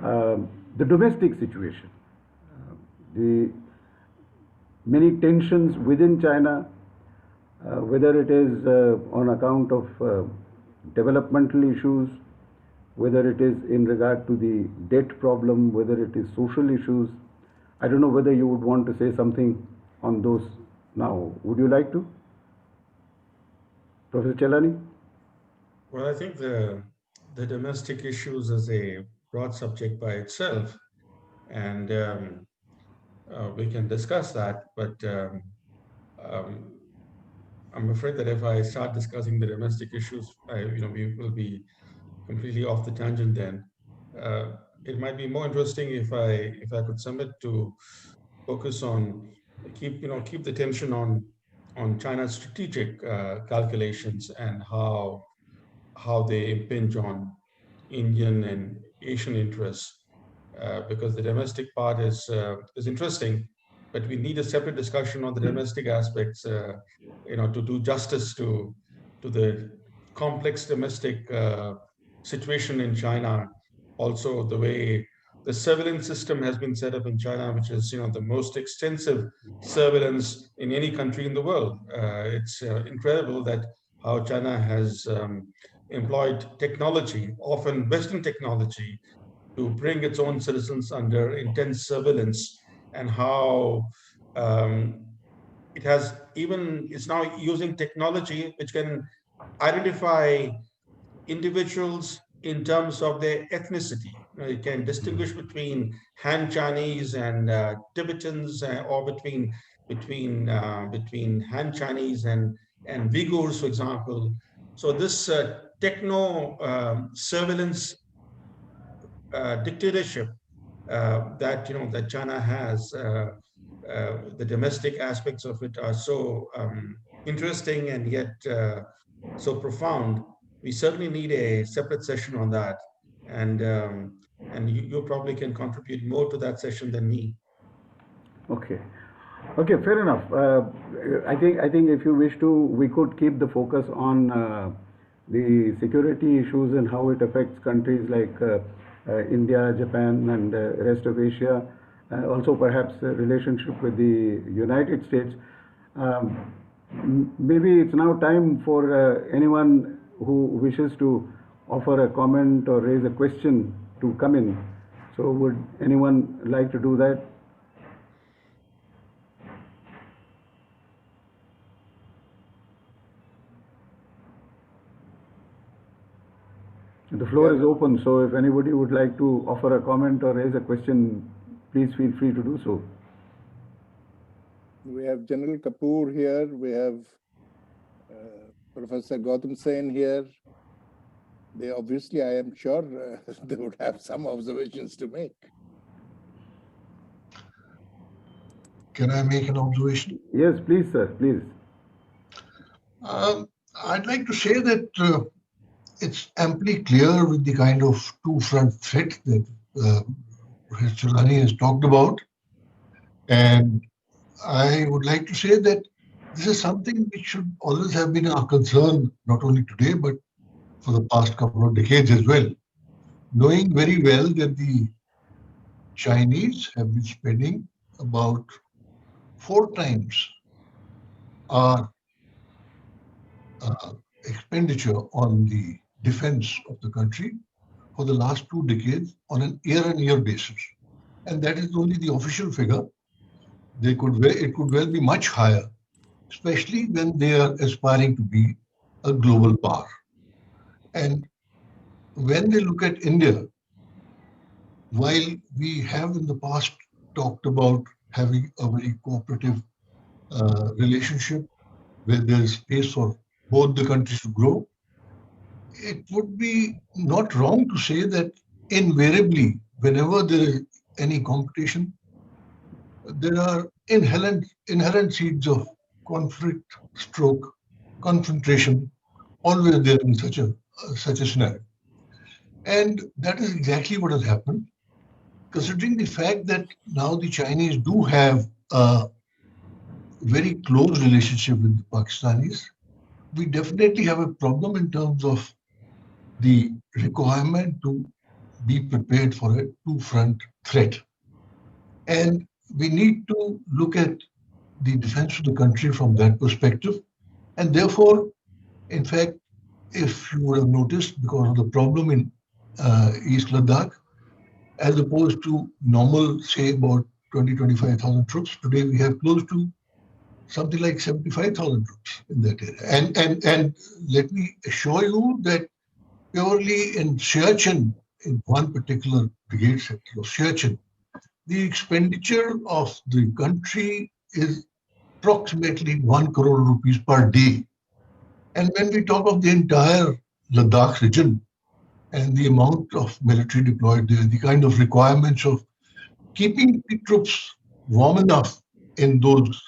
The domestic situation, the many tensions within China, whether it is on account of developmental issues, whether it is in regard to the debt problem, whether it is social issues. I don't know whether you would want to say something on those now. Would you like to? Professor Chellaney? Well, I think the domestic issues is a broad subject by itself, and we can discuss that. But um, I'm afraid that if I start discussing the domestic issues, we will be completely off the tangent. Then it might be more interesting if I could submit to focus on keep the tension on China's strategic calculations and how they impinge on Indian and Asian interests, because the domestic part is interesting, but we need a separate discussion on the domestic aspects, to do justice to the complex domestic situation in China. Also, the way the surveillance system has been set up in China, which is the most extensive surveillance in any country in the world. It's incredible that how China has employed technology, often Western technology, to bring its own citizens under intense surveillance, and how um, it's now using technology which can identify individuals in terms of their ethnicity. You can distinguish between Han Chinese and Tibetans, or between Han Chinese and Uyghurs, for example. So this techno surveillance dictatorship that that China has, the domestic aspects of it are so interesting and yet so profound. We certainly need a separate session on that, and you probably can contribute more to that session than me. Okay. Okay, fair enough. I think if you wish to, we could keep the focus on the security issues and how it affects countries like India, Japan, and rest of Asia. Also, perhaps relationship with the United States. Maybe it's now time for anyone who wishes to offer a comment or raise a question to come in. So, would anyone like to do that? The floor is open, so if anybody would like to offer a comment or raise a question, please feel free to do so. We have General Kapoor here. We have Professor Gautam Sen here. They obviously, I am sure, they would have some observations to make. Can I make an observation? Yes, please, sir, please. I'd like to say that it's amply clear with the kind of two-front threat that Professor Chellaney has talked about. And I would like to say that this is something which should always have been our concern, not only today, but for the past couple of decades as well. Knowing very well that the Chinese have been spending about 4 times our expenditure on the defense of the country for the last 2 decades on an year-on-year basis. And that is only the official figure. It could well be much higher, especially when they are aspiring to be a global power. And when they look at India, while we have in the past talked about having a very cooperative relationship where there is space for both the countries to grow, it would be not wrong to say that invariably, whenever there is any competition, there are inherent seeds of conflict, stroke, confrontation, always there in such a scenario. And that is exactly what has happened, considering the fact that now the Chinese do have a very close relationship with the Pakistanis. We definitely have a problem in terms of the requirement to be prepared for a two-front threat. And we need to look at the defense of the country from that perspective. And therefore, in fact, if you would have noticed, because of the problem in East Ladakh, as opposed to normal, say about 20-25,000 troops, today we have close to something like 75,000 troops in that area. And let me assure you that purely in Siachen, in one particular brigade sector of Siachen, the expenditure of the country is approximately 1 crore rupees per day. And when we talk of the entire Ladakh region and the amount of military deployed there, the kind of requirements of keeping the troops warm enough in those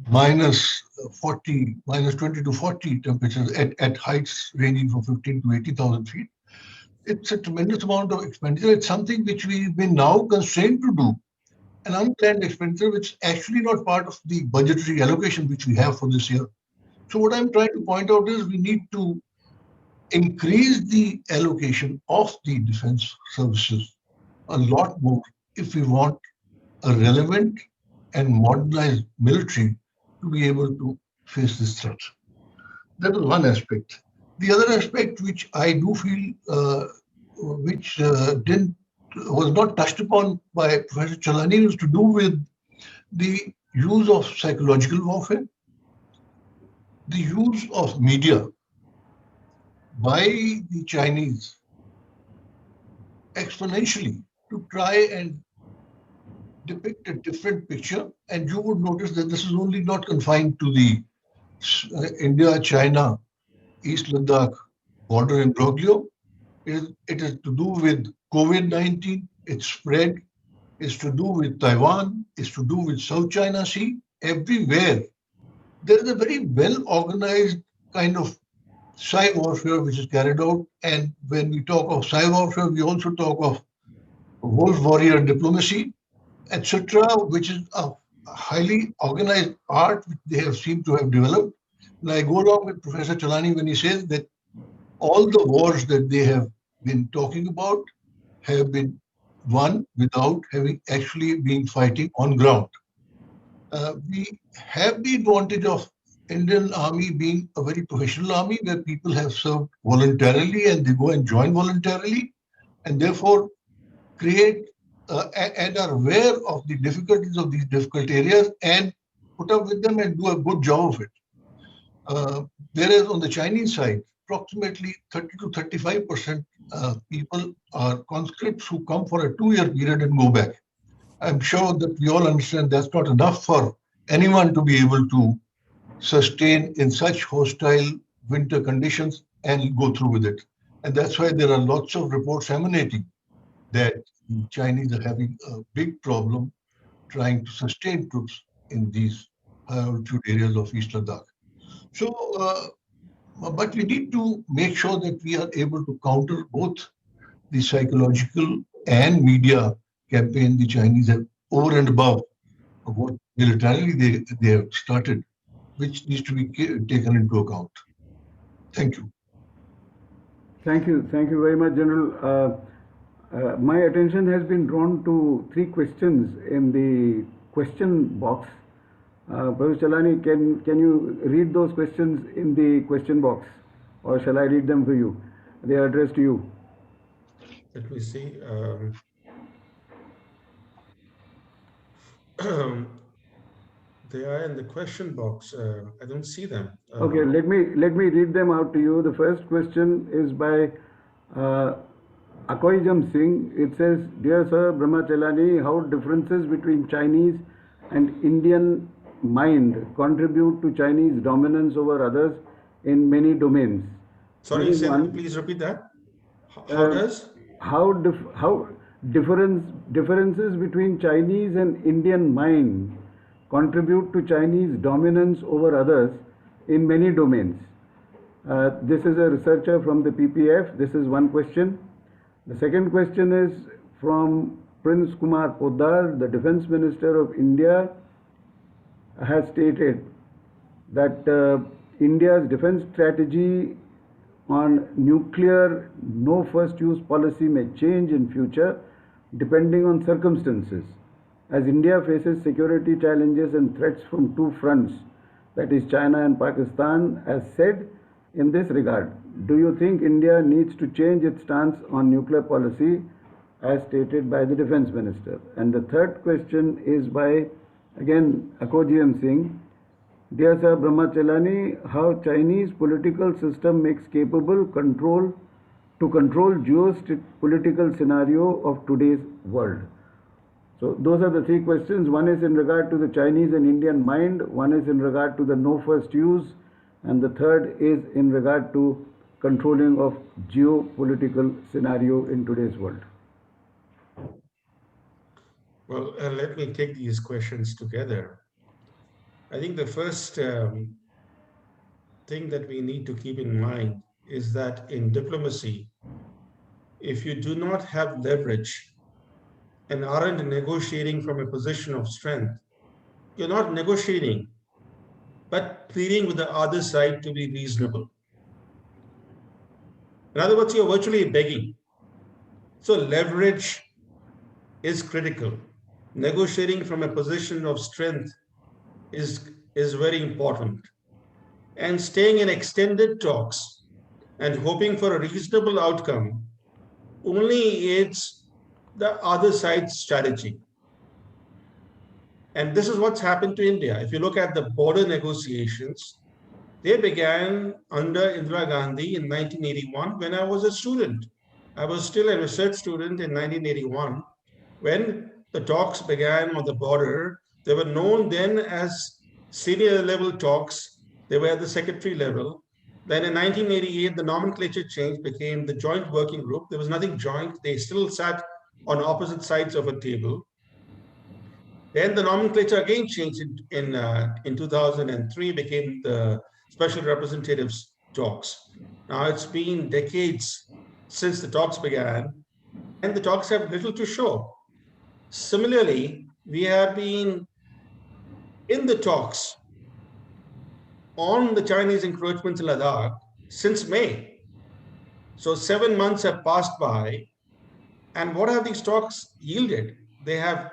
minus 20 to 40 temperatures at heights ranging from 15 to 80,000 feet, it's a tremendous amount of expenditure. It's something which we've been now constrained to do, an unplanned expenditure which is actually not part of the budgetary allocation which we have for this year. So what I'm trying to point out is we need to increase the allocation of the defense services a lot more if we want a relevant and modernized military to be able to face this threat. That is one aspect. The other aspect which I do feel was not touched upon by Professor Chellaney is to do with the use of psychological warfare, the use of media, by the Chinese exponentially to try and depict a different picture. And you would notice that this is only not confined to the India, China, East Ladakh border imbroglio. It is to do with COVID-19, its spread, is to do with Taiwan, is to do with South China Sea. Everywhere, there is a very well organized kind of cyber warfare which is carried out. And when we talk of cyber warfare, we also talk of wolf warrior diplomacy, etc., which is a highly organized art which they have seemed to have developed. And I go along with Professor Chellaney when he says that all the wars that they have been talking about have been won without having actually been fighting on ground. We have the advantage of Indian Army being a very professional army where people have served voluntarily and they go and join voluntarily and therefore create and are aware of the difficulties of these difficult areas and put up with them and do a good job of it. Whereas on the Chinese side, approximately 30 to 35% people are conscripts who come for a 2-year period and go back. I'm sure that we all understand that's not enough for anyone to be able to sustain in such hostile winter conditions and go through with it. And that's why there are lots of reports emanating that the Chinese are having a big problem trying to sustain troops in these high altitude areas of East Ladakh. So, but we need to make sure that we are able to counter both the psychological and media campaign the Chinese have over and above what militarily they have started, which needs to be taken into account. Thank you. Thank you. Thank you very much, General. My attention has been drawn to 3 questions in the question box. Professor Chellaney, can you read those questions in the question box, or shall I read them for you? They are addressed to you. Let me see. They are in the question box. I don't see them. Okay, let me read them out to you. The first question is by Akoijam Singh. It says, "Dear Sir Brahma Chellaney, how differences between Chinese and Indian mind contribute to Chinese dominance over others in many domains?" Sorry, please repeat that. How differences between Chinese and Indian mind contribute to Chinese dominance over others in many domains? This is a researcher from the PPF. This is one question. The second question is from Prince Kumar Poddar. The Defence Minister of India has stated that India's defence strategy on nuclear no first use policy may change in future depending on circumstances, as India faces security challenges and threats from 2 fronts, that is China and Pakistan, as said in this regard. Do you think India needs to change its stance on nuclear policy as stated by the Defence Minister? And the third question is by, again, Akojiam Singh. Dear Sir Brahma Chellaney, how Chinese political system makes capable control geopolitical scenario of today's world? So those are the 3 questions. One is in regard to the Chinese and Indian mind, one is in regard to the no first use, and the third is in regard to controlling of geopolitical scenario in today's world. Well, let me take these questions together. I think the first thing that we need to keep in mind is that in diplomacy, if you do not have leverage and aren't negotiating from a position of strength, you're not negotiating, but pleading with the other side to be reasonable. In other words, you're virtually begging. So leverage is critical. Negotiating from a position of strength is very important. And staying in extended talks and hoping for a reasonable outcome only aids the other side's strategy. And this is what's happened to India. If you look at the border negotiations, They began under Indira Gandhi in 1981 when I was a student. I was still a research student in 1981 when the talks began on the border. They were known then as senior level talks. They were at the secretary level. Then in 1988, the nomenclature change became the joint working group. There was nothing joint. They still sat on opposite sides of a table. Then the nomenclature again changed in 2003, became the special representatives talks. Now it's been decades since the talks began, and the talks have little to show. Similarly, we have been in the talks on the Chinese encroachments in Ladakh since May. So 7 months have passed by, and what have these talks yielded? They have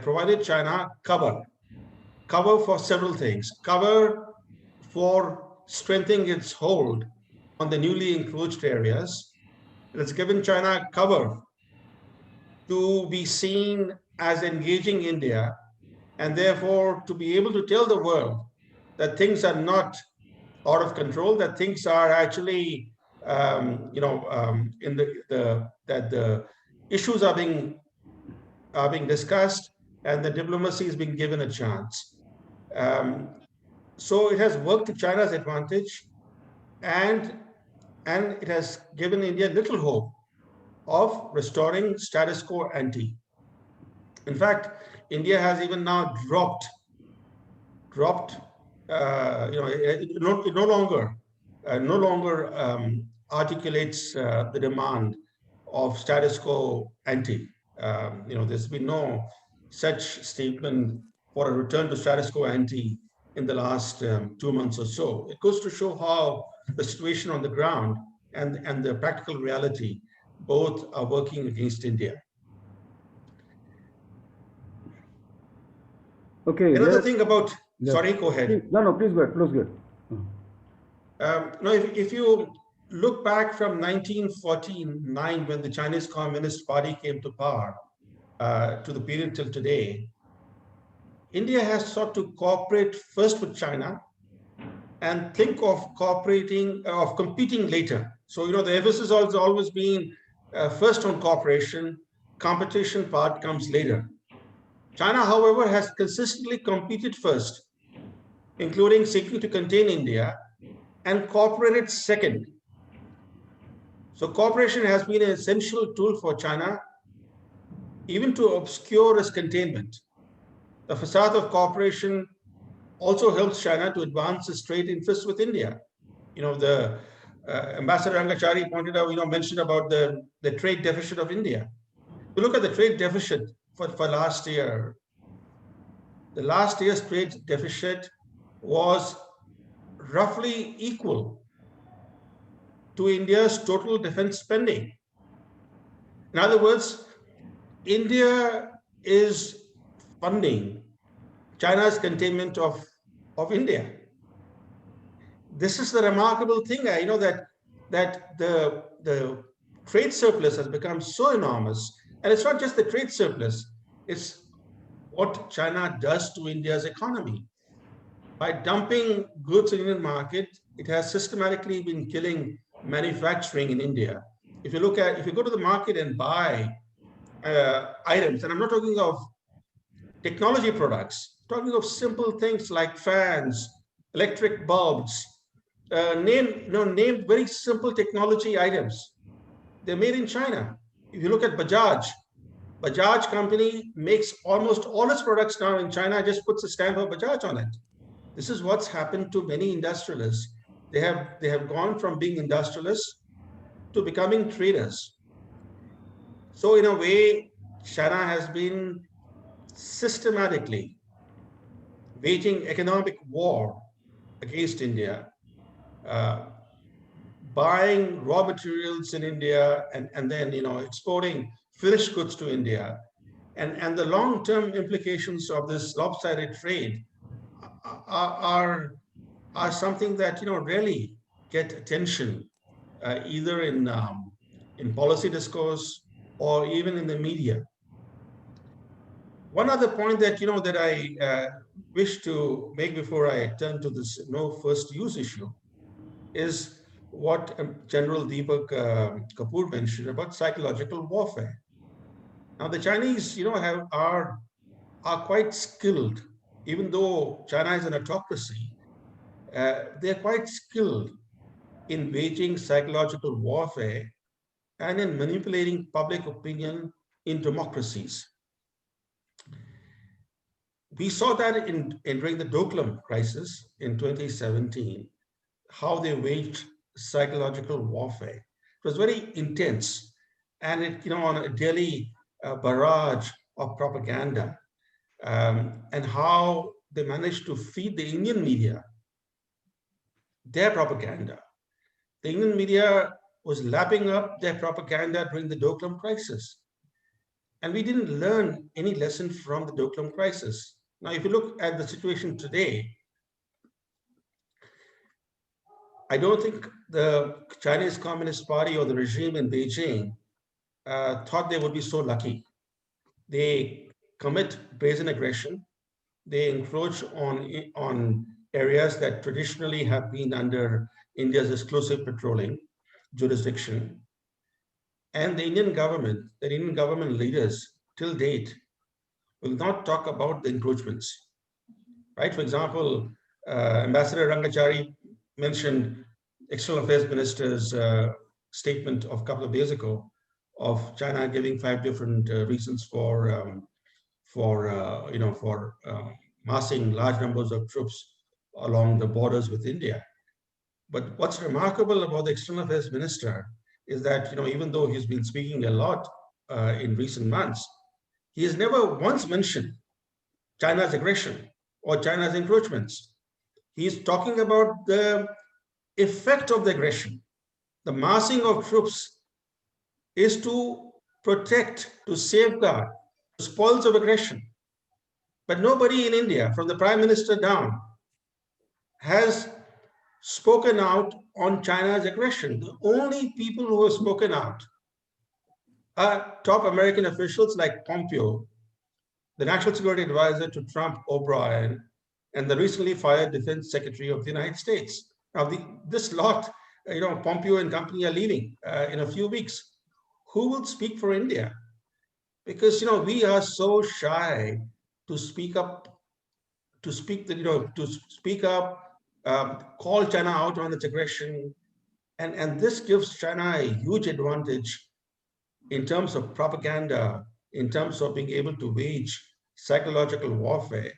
provided China cover for several things. Cover for strengthening its hold on the newly encroached areas. It has given China cover to be seen as engaging India, and therefore to be able to tell the world that things are not out of control, that things are actually, that the issues are being discussed and the diplomacy is being given a chance. So it has worked to China's advantage, and it has given India little hope of restoring status quo ante. In fact, India has even now dropped. It no longer articulates the demand of status quo ante. There's been no such statement for a return to status quo ante in the last 2 months or so. It goes to show how the situation on the ground and the practical reality both are working against India. Okay. Another thing about, Yeah. sorry, go ahead. No, please go ahead. Please go ahead. No, if you look back from 1949, when the Chinese Communist Party came to power, to the period till today, India has sought to cooperate first with China and think of competing later. So, the emphasis has always been first on cooperation, competition part comes later. China, however, has consistently competed first, including seeking to contain India, and cooperated second. So cooperation has been an essential tool for China, even to obscure its containment. The facade of cooperation also helps China to advance its trade interests with India. The Ambassador Rangachari mentioned about the trade deficit of India. If you look at the trade deficit for last year, the last year's trade deficit was roughly equal to India's total defense spending. In other words, India is funding China's containment of India. This is the remarkable thing. I know that the trade surplus has become so enormous, and it's not just the trade surplus, it's what China does to India's economy. By dumping goods in the Indian market, it has systematically been killing manufacturing in India. If you go to the market and buy items, and I'm not talking of technology products, I'm talking of simple things like fans, electric bulbs, name very simple technology items. They're made in China. If you look at Bajaj company makes almost all its products now in China, just puts a stamp of Bajaj on it. This is what's happened to many industrialists. They have gone from being industrialists to becoming traders. So in a way, China has been systematically waging economic war against India, buying raw materials in India and then exporting finished goods to India. And the long-term implications of this lopsided trade are something that really get attention, either in policy discourse or even in the media. One other point that that I wish to make before I turn to this no first use issue is what General Deepak Kapoor mentioned about psychological warfare. Now the Chinese, are quite skilled, even though China is an autocracy. They're quite skilled in waging psychological warfare and in manipulating public opinion in democracies. We saw that during the Doklam crisis in 2017, how they waged psychological warfare. It was very intense, and it on a daily barrage of propaganda, and how they managed to feed the Indian media their propaganda. The Indian media was lapping up their propaganda during the Doklam crisis. And we didn't learn any lesson from the Doklam crisis. Now, if you look at the situation today, I don't think the Chinese Communist Party or the regime in Beijing thought they would be so lucky. They commit brazen aggression. They encroach on areas that traditionally have been under India's exclusive patrolling jurisdiction. And the Indian government leaders till date will not talk about the encroachments, right? For example, Ambassador Rangachari mentioned External Affairs Minister's statement of a couple of days ago of China giving 5 different reasons for massing large numbers of troops along the borders with India. But what's remarkable about the External Affairs Minister is that even though he's been speaking a lot in recent months, he has never once mentioned China's aggression or China's encroachments. He's talking about the effect of the aggression. The massing of troops is to protect, to safeguard the spoils of aggression. But nobody in India, from the Prime Minister down, has spoken out on China's aggression. The only people who have spoken out are top American officials like Pompeo, the National Security Advisor to Trump, O'Brien, and the recently fired Defense Secretary of the United States. Now, this lot, Pompeo and company are leaving in a few weeks. Who will speak for India? Because we are so shy to speak up, call China out on its aggression, and this gives China a huge advantage in terms of propaganda, in terms of being able to wage psychological warfare.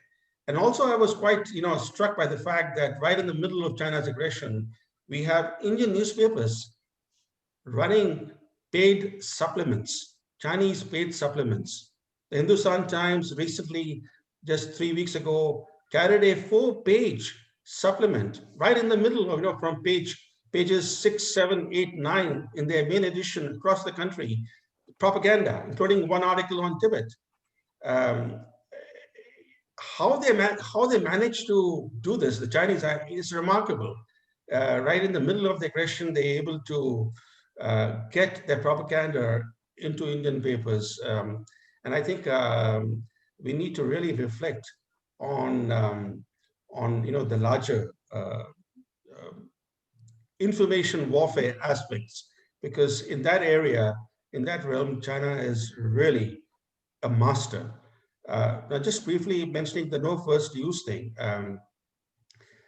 And also, I was quite struck by the fact that right in the middle of China's aggression, we have Indian newspapers running paid supplements, Chinese paid supplements. The Hindustan Times recently, just 3 weeks ago, carried a 4-page supplement right in the middle of, from pages 6, 7, 8, 9 in their main edition across the country, propaganda, including one article on Tibet. How they managed to do this, the Chinese, is remarkable. Right in the middle of the aggression, they're able to get their propaganda into Indian papers. And I think we need to really reflect on the larger information warfare aspects, because in that area, in that realm, China is really a master. Now, just briefly mentioning the no first use thing.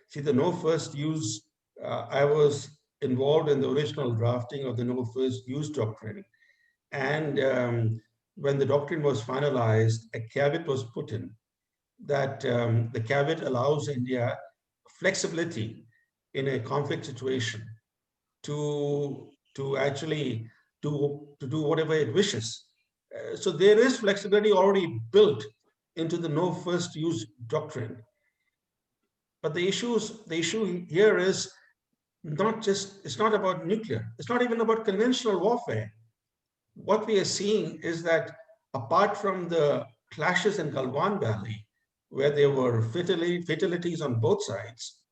See, the no first use, I was involved in the original drafting of the no first use doctrine. And when the doctrine was finalized, a caveat was put in that the caveat allows India flexibility in a conflict situation to actually do whatever it wishes. So there is flexibility already built into the no first use doctrine. But the issue here is it's not about nuclear. It's not even about conventional warfare. What we are seeing is that apart from the clashes in Galwan Valley, where there were fatalities on both sides,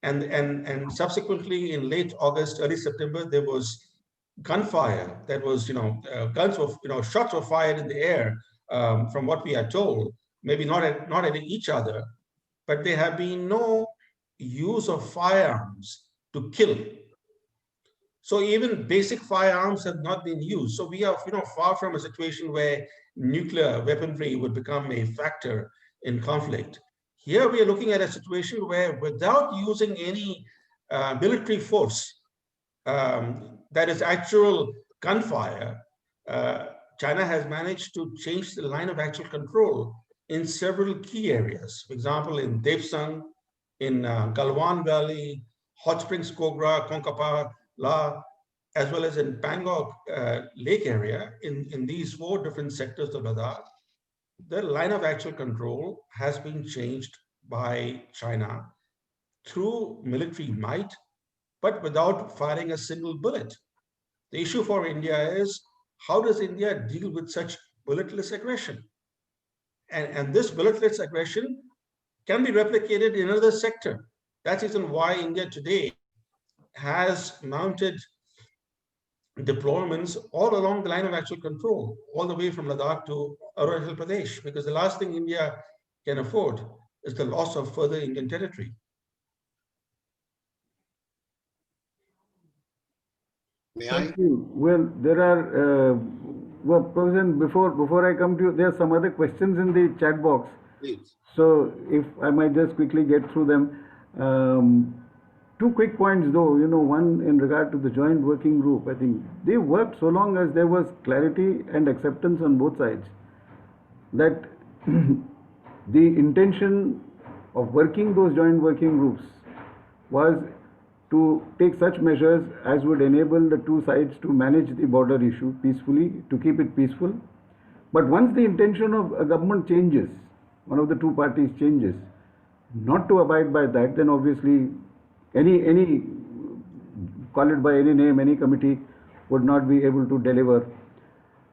and subsequently in late August, early September, there was gunfire. That was, shots were fired in the air from what we are told, maybe not at each other, but there have been no use of firearms to kill. So even basic firearms have not been used. So we are, far from a situation where nuclear weaponry would become a factor in conflict. Here we are looking at a situation where, without using any military force, that is actual gunfire, China has managed to change the line of actual control in several key areas. For example, in Daepsang, in Galwan Valley, Hot Springs, Kogra, Kongkapa, La, as well as in Pangong Lake area, in these 4 different sectors of Ladakh, the line of actual control has been changed by China through military might, but without firing a single bullet. The issue for India is, how does India deal with such bulletless aggression? And this bulletless aggression can be replicated in another sector. That's the reason why India today has mounted deployments all along the line of actual control, all the way from Ladakh to Arunachal Pradesh, because the last thing India can afford is the loss of further Indian territory. May I? Thank you. Well, there are, President, before I come to you, there are some other questions in the chat box. Please. So if I might just quickly get through them. 2 quick points though, one in regard to the joint working group. I think they worked so long as there was clarity and acceptance on both sides, that the intention of working those joint working groups was to take such measures as would enable the 2 sides to manage the border issue peacefully, to keep it peaceful. But once the intention of a government changes, one of the 2 parties changes, not to abide by that, then obviously any call it by any name, any committee would not be able to deliver.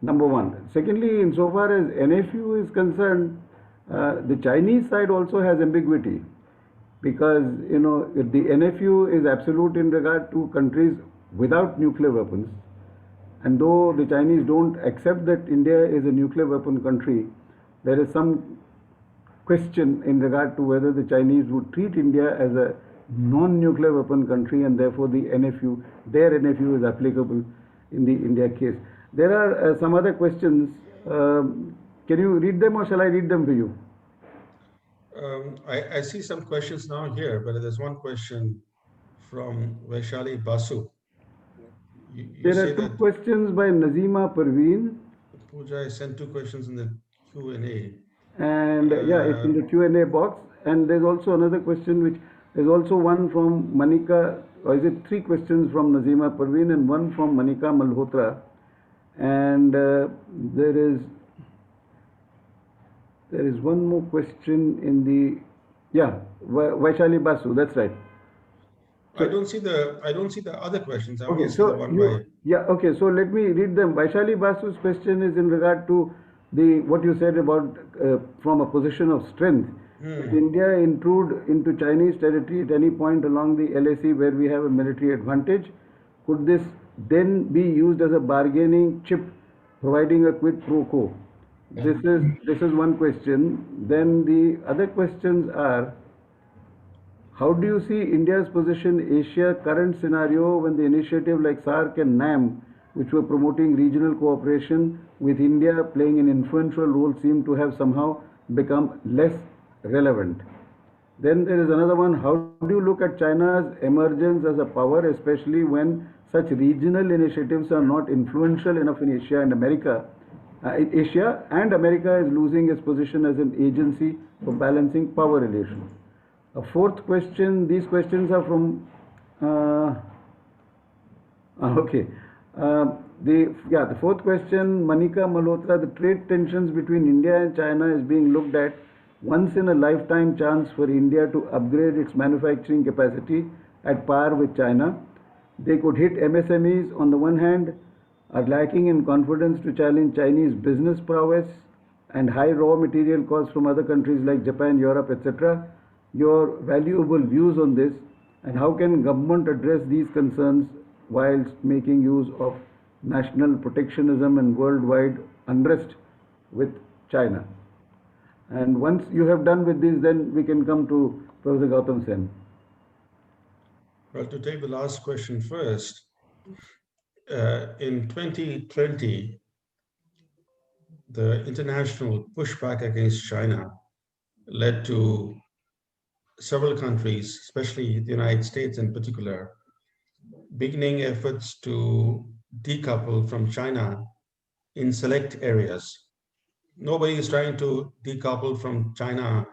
Number one. Secondly, insofar as NFU is concerned, the Chinese side also has ambiguity, because if the NFU is absolute in regard to countries without nuclear weapons, and though the Chinese don't accept that India is a nuclear weapon country, there is some question in regard to whether the Chinese would treat India as a non-nuclear weapon country, and therefore their NFU is applicable in the India case. There are some other questions. Can you read them, or shall I read them for you? I see some questions now here, but there's one question from Vaishali Basu. There are 2 questions by Nazima Parveen. Pooja, I sent 2 questions in the Q&A. And yeah, it's in the Q&A box. And there's also another question, which there's also one from Manika, or is it 3 questions from Nazima Parveen and one from Manika Malhotra. And there is one more question in the, Vaishali Basu, that's right. I don't see the other questions. I Okay, only see the one by... okay, so let me read them. Vaishali Basu's question is in regard to what you said about from a position of strength. If India intrude into Chinese territory at any point along the LAC where we have a military advantage, could this then be used as a bargaining chip, providing a quid pro quo? This is one question. Then the other questions are, how do you see India's position in Asia current scenario when the initiative like SAARC and NAM, which were promoting regional cooperation with India playing an influential role, seem to have somehow become less relevant? Then there is another one. How do you look at China's emergence as a power, especially when such regional initiatives are not influential enough in Asia and America? Asia and America is losing its position as an agency for balancing power relations. A 4th question. These questions are from. Okay. The 4th question, Manika Malhotra. The trade tensions between India and China is being looked at once in a lifetime chance for India to upgrade its manufacturing capacity at par with China. They could hit MSMEs on the one hand, are lacking in confidence to challenge Chinese business prowess and high raw material costs from other countries like Japan, Europe, etc. Your valuable views on this, and how can government address these concerns whilst making use of national protectionism and worldwide unrest with China. And once you have done with this, then we can come to Professor Gautam Sen. Well, to take the last question first, in 2020, the international pushback against China led to several countries, especially the United States in particular, beginning efforts to decouple from China in select areas. Nobody is trying to decouple from China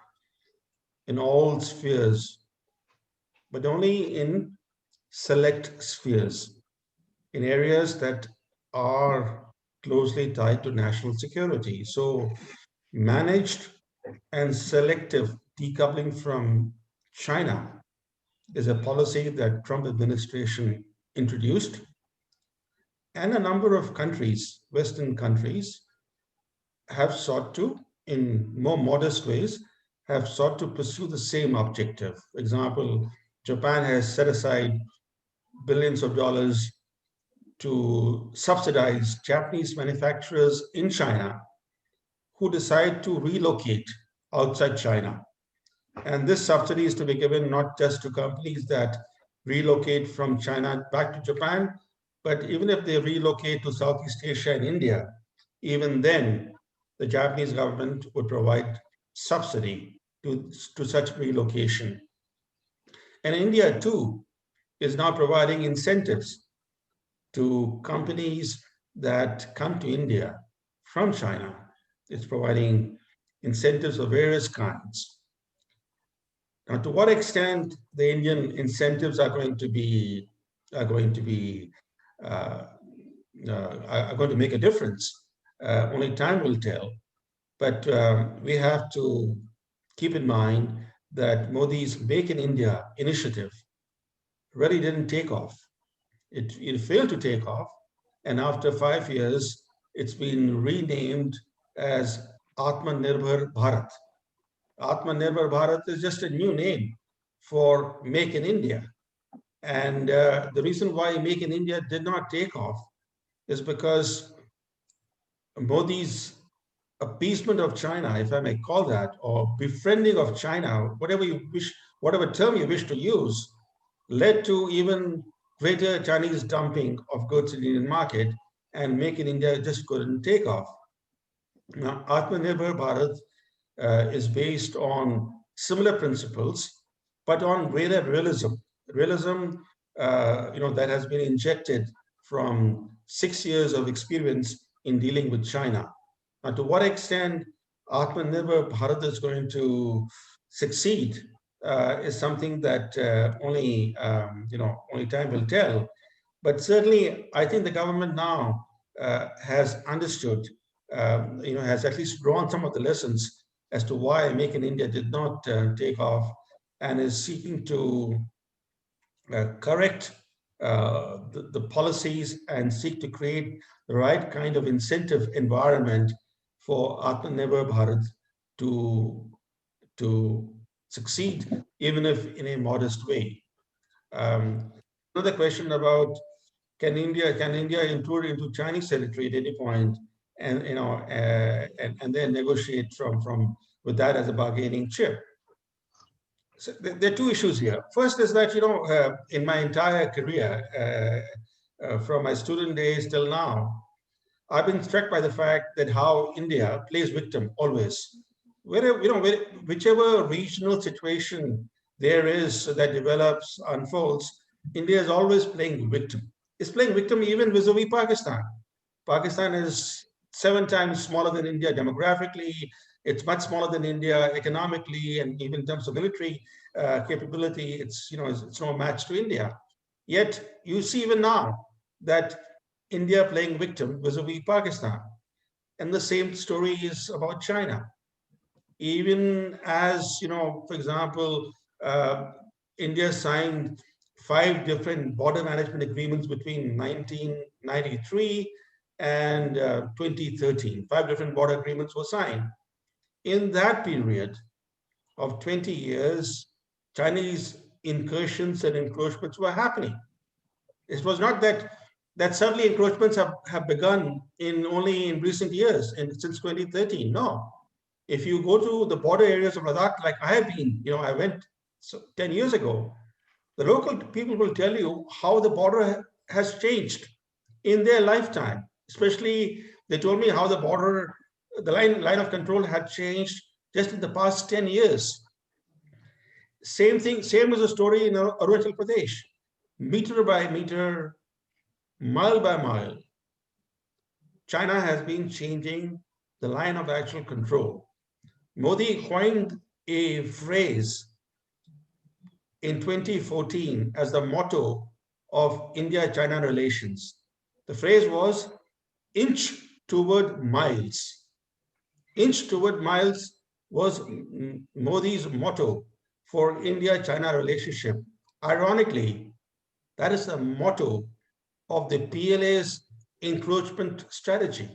in all spheres, but only in select spheres, in areas that are closely tied to national security. So managed and selective decoupling from China is a policy that Trump administration introduced, and a number of countries, Western countries, have sought to, in more modest ways, have sought to pursue the same objective. For example, Japan has set aside billions of dollars to subsidize Japanese manufacturers in China who decide to relocate outside China. And this subsidy is to be given not just to companies that relocate from China back to Japan, but even if they relocate to Southeast Asia and India, even then the Japanese government would provide subsidy to such relocation. And India too is now providing incentives to companies that come to India from China. It's providing incentives of various kinds. Now, to what extent the Indian incentives are going to make a difference, only time will tell. But we have to keep in mind that Modi's Make in India initiative really didn't take off. It failed to take off, and after 5 years, it's been renamed as Atmanirbhar Bharat. Atmanirbhar Bharat is just a new name for Make in India. And the reason why Make in India did not take off is because Modi's appeasement of China, if I may call that, or befriending of China, whatever term you wish to use, led to even greater Chinese dumping of goods in the Indian market, and Make in India just couldn't take off. Now, Atmanirbhar Bharat is based on similar principles, but on greater realism. Realism, that has been injected from 6 years of experience in dealing with China. Now, to what extent Atmanirbhar Bharat is going to succeed is something that only time will tell. But certainly, I think the government now has understood, has at least drawn some of the lessons as to why Make in India did not take off, and is seeking to correct the policies and seek to create the right kind of incentive environment for Atmanirbhar Bharat to succeed, even if in a modest way. Another question about can India intrude into Chinese territory at any point, and and then negotiate from with that as a bargaining chip? So there are two issues here. First is that in my entire career, from my student days till now, I've been struck by the fact that how India plays victim always. Whichever regional situation there is that develops, unfolds, India is always playing victim. It's playing victim even vis-a-vis Pakistan. Pakistan is 7 times smaller than India demographically. It's much smaller than India economically, and even in terms of military capability, it's no match to India. Yet you see even now that India playing victim vis-a-vis Pakistan. And the same story is about China. Even as, for example, India signed 5 different border management agreements between 1993 and 2013. 5 different border agreements were signed. In that period of 20 years, Chinese incursions and encroachments were happening. It was not that that suddenly encroachments have begun only in recent years and since 2013. No. If you go to the border areas of Ladakh, like I have been, I went 10 years ago, the local people will tell you how the border has changed in their lifetime. Especially, they told me how the border, the line of control had changed just in the past 10 years. Same thing, same as the story in Arunachal Pradesh. Meter by meter, mile by mile, China has been changing the line of actual control. Modi coined a phrase in 2014 as the motto of India-China relations. The phrase was inch toward miles. Inch toward miles was Modi's motto for India-China relationship. Ironically, that is the motto of the PLA's encroachment strategy.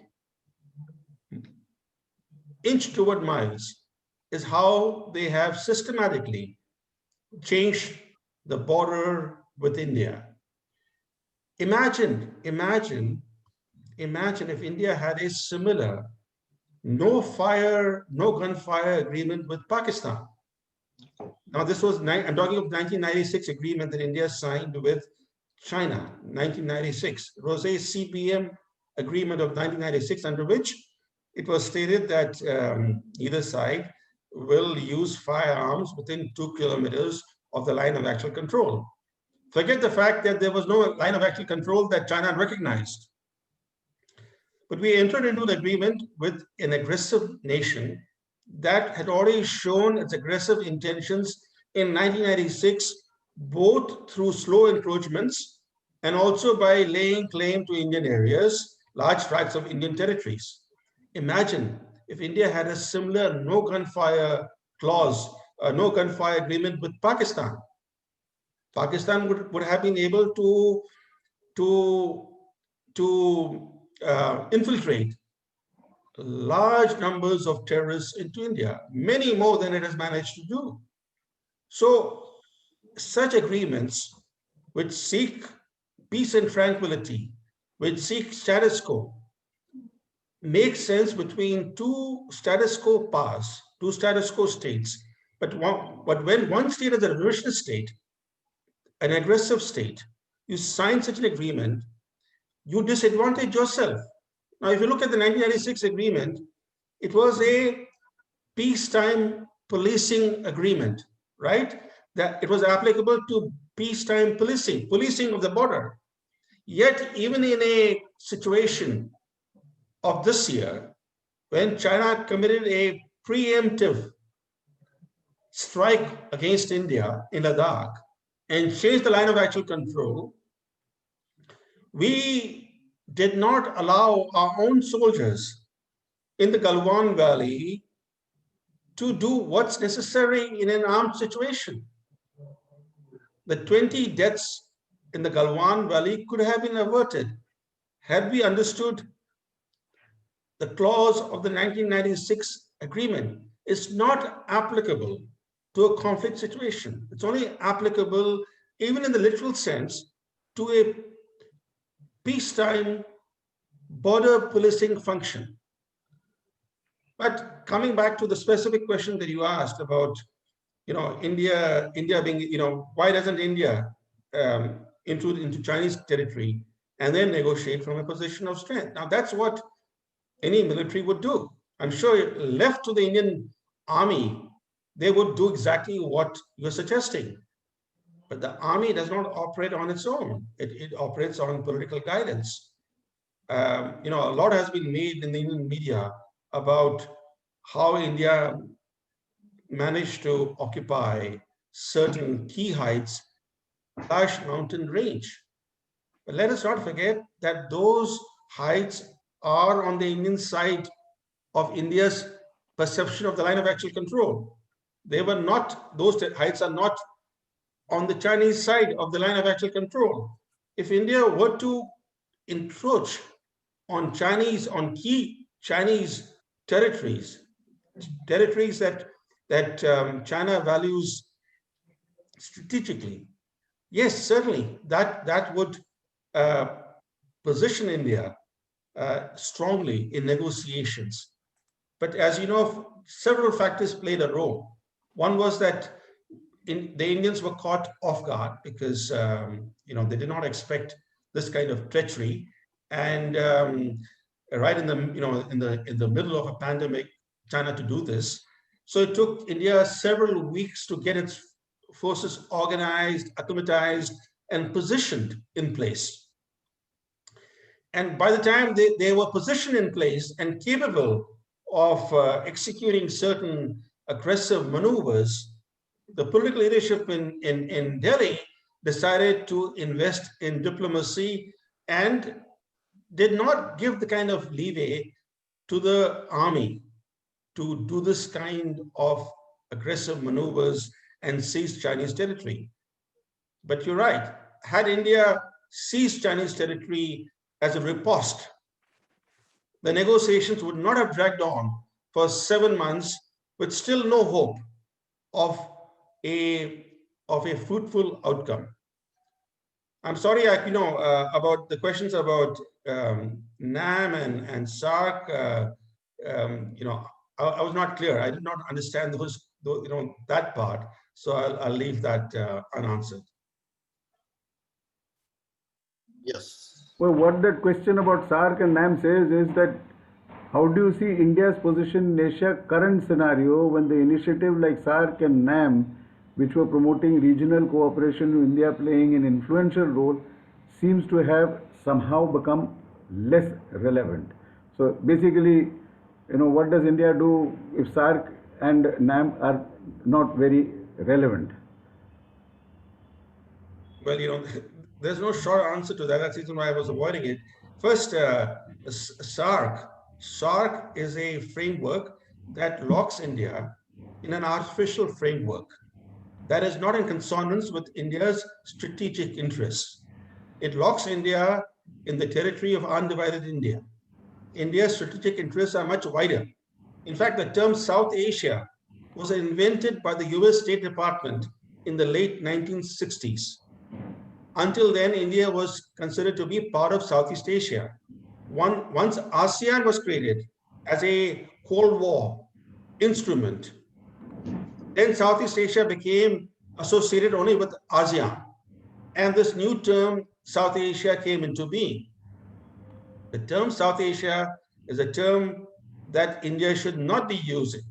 Inch toward miles is how they have systematically changed the border with India. Imagine if India had a similar no gunfire agreement with Pakistan. Now, this was, I'm talking of 1996 agreement that India signed with China, 1996. It was a CBM agreement of 1996, under which it was stated that either side will use firearms within 2 kilometers of the line of actual control. Forget the fact that there was no line of actual control that China recognized. But we entered into the agreement with an aggressive nation that had already shown its aggressive intentions in 1996, both through slow encroachments and also by laying claim to Indian areas, large tracts of Indian territories. Imagine if India had a similar no gunfire clause, no gunfire agreement with Pakistan. Pakistan would have been able to infiltrate large numbers of terrorists into India, many more than it has managed to do. So such agreements which seek peace and tranquility, which seek status quo, make sense between two status quo powers, two status quo states. But when one state is a revisionist state, an aggressive state, you sign such an agreement, you disadvantage yourself. Now, if you look at the 1996 agreement, it was a peacetime policing agreement, right? That it was applicable to peacetime policing of the border. Yet, even in a situation of this year, when China committed a preemptive strike against India in Ladakh and changed the line of actual control, we did not allow our own soldiers in the Galwan Valley to do what's necessary in an armed situation. The 20 deaths in the Galwan Valley could have been averted had we understood the clause of the 1996 agreement is not applicable to a conflict situation. It's only applicable, even in the literal sense, to a peacetime border policing function. But coming back to the specific question that you asked about, India being, why doesn't India intrude into Chinese territory and then negotiate from a position of strength? Now, that's what any military would do. I'm sure left to the Indian army, they would do exactly what you're suggesting. But the army does not operate on its own. It operates on political guidance. A lot has been made in the Indian media about how India managed to occupy certain key heights, Kailash mountain range. But let us not forget that those heights are on the Indian side of India's perception of the line of actual control. Those heights are not on the Chinese side of the line of actual control. If India were to encroach on key Chinese territories that China values strategically, yes, certainly that would position India strongly in negotiations. But as you know, several factors played a role. One was that the Indians were caught off guard because they did not expect this kind of treachery, and right in the middle of a pandemic, China to do this. So it took India several weeks to get its forces organized, acclimatized, and positioned in place. And by the time they were positioned in place and capable of executing certain aggressive maneuvers, the political leadership in Delhi decided to invest in diplomacy and did not give the kind of leeway to the army to do this kind of aggressive maneuvers and seize Chinese territory. But you're right, had India seized Chinese territory as a riposte, the negotiations would not have dragged on for 7 months with still no hope of a fruitful outcome. I'm sorry, about the questions about NAM and SARC. I was not clear. I did not understand that part. So I'll leave that unanswered. Yes. Well, what that question about SARC and NAM says is that how do you see India's position in Asia current scenario when the initiative like SARC and NAM, which were promoting regional cooperation with India playing an influential role, seems to have somehow become less relevant? So basically, what does India do if SARC and NAM are not very relevant? Well, there's no short answer to that. That's the reason why I was avoiding it. First, SARC. SARC is a framework that locks India in an artificial framework that is not in consonance with India's strategic interests. It locks India in the territory of undivided India. India's strategic interests are much wider. In fact, the term South Asia was invented by the US State Department in the late 1960s. Until then, India was considered to be part of Southeast Asia. Once ASEAN was created as a Cold War instrument, then Southeast Asia became associated only with ASEAN. And this new term, South Asia, came into being. The term South Asia is a term that India should not be using.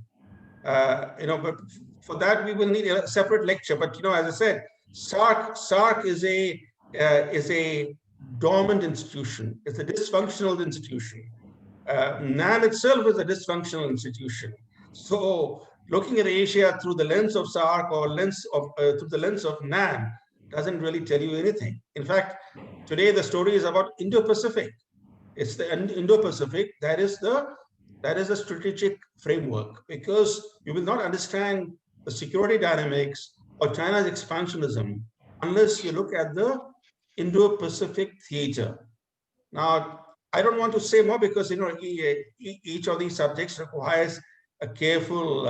But for that we will need a separate lecture. But as I said, SARC is a dormant institution. It's a dysfunctional institution. NAM itself is a dysfunctional institution. So looking at Asia through the lens of SARC or through the lens of NAM doesn't really tell you anything. In fact, today the story is about Indo-Pacific. It's the Indo-Pacific that is a strategic framework, because you will not understand the security dynamics or China's expansionism unless you look at the Indo-Pacific theater. Now, I don't want to say more because each of these subjects requires a careful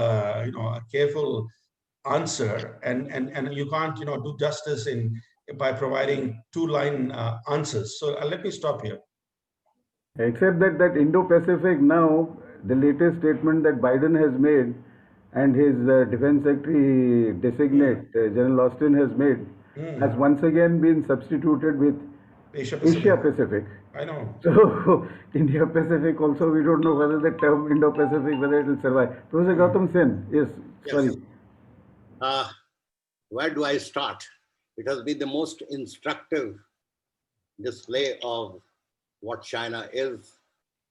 answer, and you can't do justice by providing two-line answers. So let me stop here. Except that Indo-Pacific now, the latest statement that Biden has made and his defense secretary designate, General Austin, has made, has once again been substituted with Asia Pacific. I know. So India-Pacific also, we don't know whether the term Indo-Pacific, whether it will survive. Professor Gautam Sen, yes, sorry. Where do I start? It has been the most instructive display of what China is,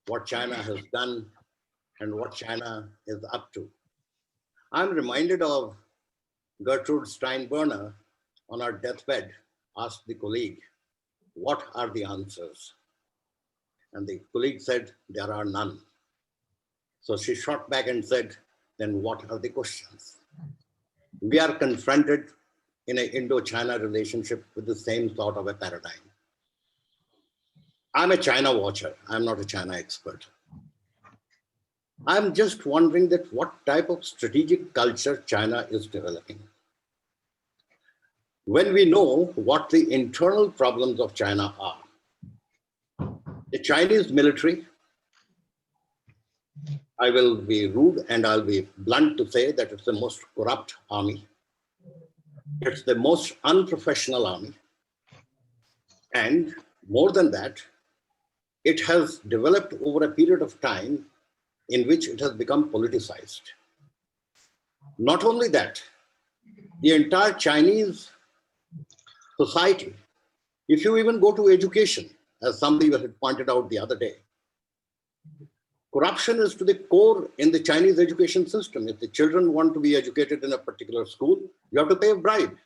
what China has done, and what China is up to. I'm reminded of Gertrude Steinbrenner on her deathbed asked the colleague, what are the answers? And the colleague said, there are none. So she shot back and said, then what are the questions? We are confronted in an Indo-China relationship with the same sort of a paradigm. I'm a China watcher. I'm not a China expert. I'm just wondering that what type of strategic culture China is developing. When we know what the internal problems of China are, The Chinese military, I will be rude and I'll be blunt to say that it's the most corrupt army. It's the most unprofessional army. And more than that, it has developed over a period of time in which it has become politicized. Not only that, the entire Chinese society, if you even go to education, as somebody had pointed out the other day, corruption is to the core in the Chinese education system. If the children want to be educated in a particular school, you have to pay a bribe.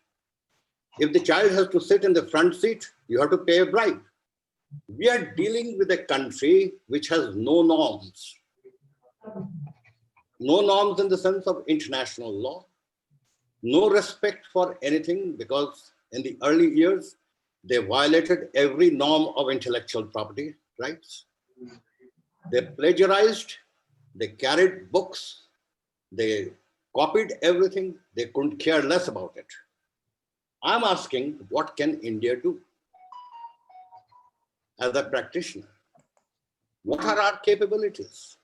If the child has to sit in the front seat, you have to pay a bribe. We are dealing with a country which has no norms. No norms in the sense of international law. No respect for anything, because in the early years, they violated every norm of intellectual property rights. They plagiarized, they carried books, they copied everything, they couldn't care less about it. I'm asking, what can India do as a practitioner? What are our capabilities?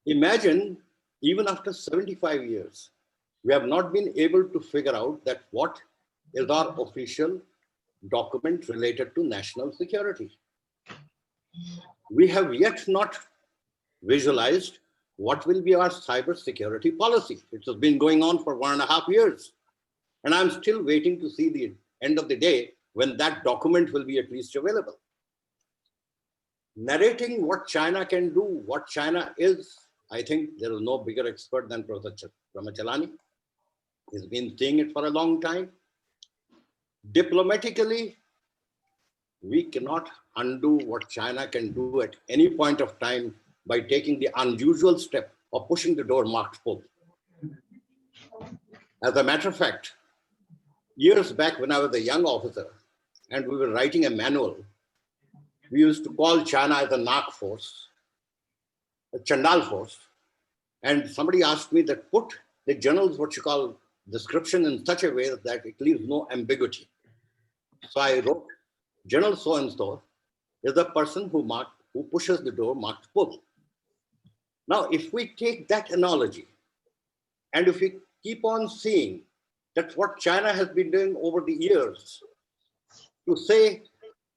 Imagine, even after 75 years, we have not been able to figure out that what is our official document related to national security. We have yet not visualized what will be our cyber security policy. It has been going on for 1.5 years. And I'm still waiting to see the end of the day when that document will be at least available. Narrating what China can do, what China is, I think there is no bigger expert than Professor Brahma Chellaney. He's been saying it for a long time. Diplomatically, we cannot undo what China can do at any point of time by taking the unusual step of pushing the door marked full. As a matter of fact, years back when I was a young officer and we were writing a manual, we used to call China as a narc force, a Chandal force. And somebody asked me that put the journal's what you call description in such a way that it leaves no ambiguity. So I wrote, General so-and-so is the person who pushes the door marked full. Now, if we take that analogy, and if we keep on seeing that what China has been doing over the years, to say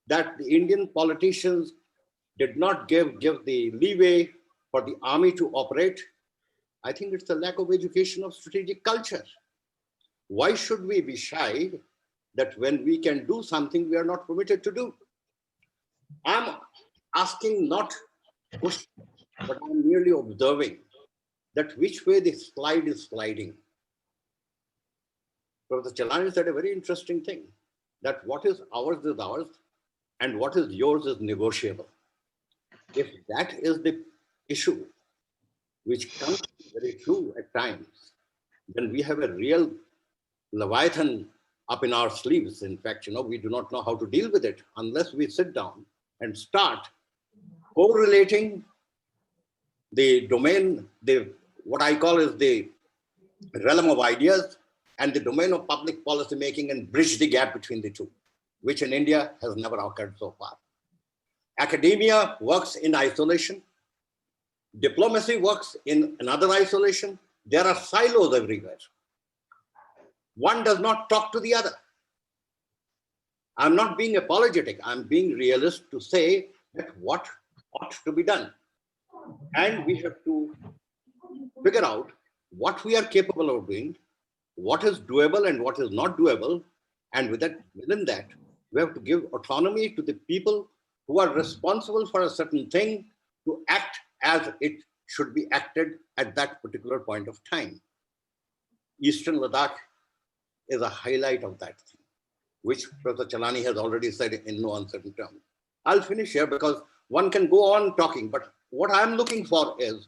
that the Indian politicians did not give the leeway for the army to operate, I think it's a lack of education of strategic culture. Why should we be shy that when we can do something we are not permitted to do? I'm asking not questions, but I'm merely observing that which way the slide is sliding. Professor Chellaney said a very interesting thing, that what is ours, and what is yours is negotiable. If that is the issue, which comes very true at times, then we have a real Leviathan up in our sleeves. In fact, we do not know how to deal with it unless we sit down and start correlating the domain, what I call is the realm of ideas, and the domain of public policy making, and bridge the gap between the two, which in India has never occurred so far. Academia works in isolation. Diplomacy works in another isolation. There are silos everywhere. One does not talk to the other. I'm not being apologetic. I'm being realist to say that what ought to be done. And we have to figure out what we are capable of doing, what is doable and what is not doable. And within that, we have to give autonomy to the people who are responsible for a certain thing to act as it should be acted at that particular point of time. Eastern Ladakh is a highlight of that thing, which Professor Chellaney has already said in no uncertain terms. I'll finish here because one can go on talking, but what I'm looking for is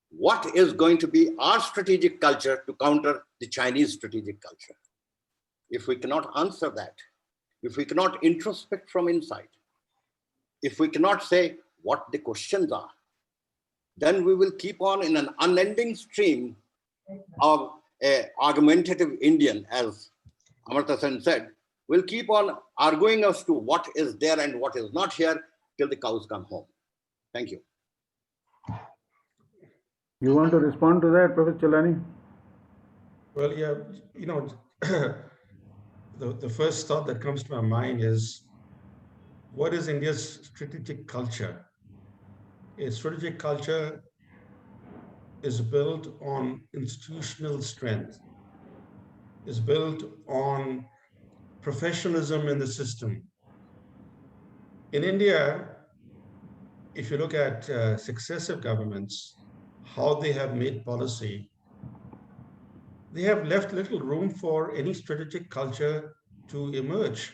what is going to be our strategic culture to counter the Chinese strategic culture. If we cannot answer that, if we cannot introspect from inside, if we cannot say what the questions are, then we will keep on in an unending stream of argumentative Indian, as Amartya Sen said, will keep on arguing as to what is there and what is not here till the cows come home. Thank you. You want to respond to that, Professor Chellaney? Well, yeah, you know, the first thought that comes to my mind is, what is India's strategic culture? A strategic culture is built on institutional strength, is built on professionalism in the system. In India, if you look at successive governments, how they have made policy, they have left little room for any strategic culture to emerge.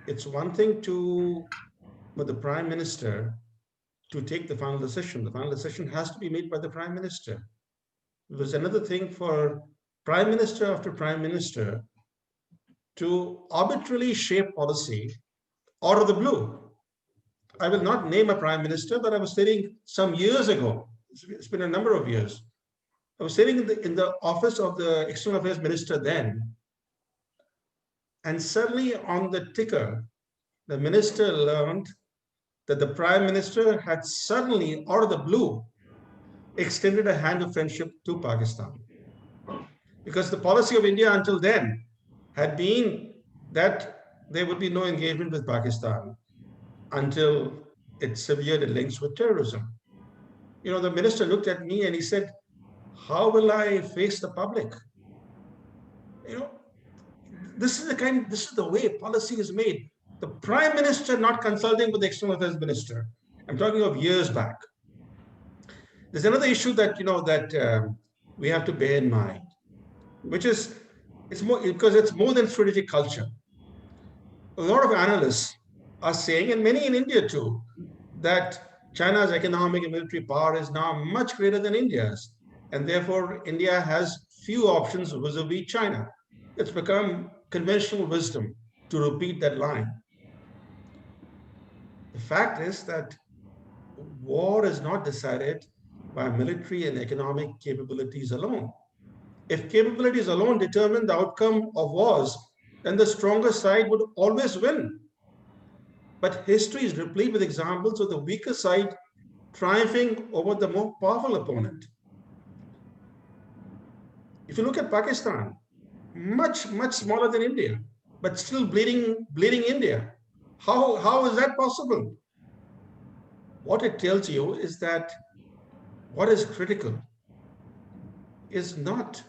It's one thing for the Prime Minister to take the final decision. The final decision has to be made by the Prime Minister. It was another thing for Prime Minister after Prime Minister to arbitrarily shape policy out of the blue. I will not name a Prime Minister, but I was sitting some years ago, it's been a number of years, I was sitting in the office of the External Affairs Minister then, and suddenly on the ticker, the minister learned that the Prime Minister had suddenly, out of the blue, extended a hand of friendship to Pakistan. Because the policy of India until then had been that there would be no engagement with Pakistan until it severed the links with terrorism. You know, the minister looked at me and he said, how will I face the public? You know, this is the way policy is made. The Prime Minister not consulting with the External Affairs Minister. I'm talking of years back. There's another issue that, you know, that we have to bear in mind, which is, it's more than strategic culture. A lot of analysts are saying, and many in India too, that China's economic and military power is now much greater than India's. And therefore, India has few options vis-a-vis China. It's become conventional wisdom to repeat that line. The fact is that war is not decided by military and economic capabilities alone. If capabilities alone determine the outcome of wars, then the stronger side would always win. But history is replete with examples of the weaker side triumphing over the more powerful opponent. If you look at Pakistan, much, much smaller than India, but still bleeding India. How is that possible? What it tells you is that what is critical is not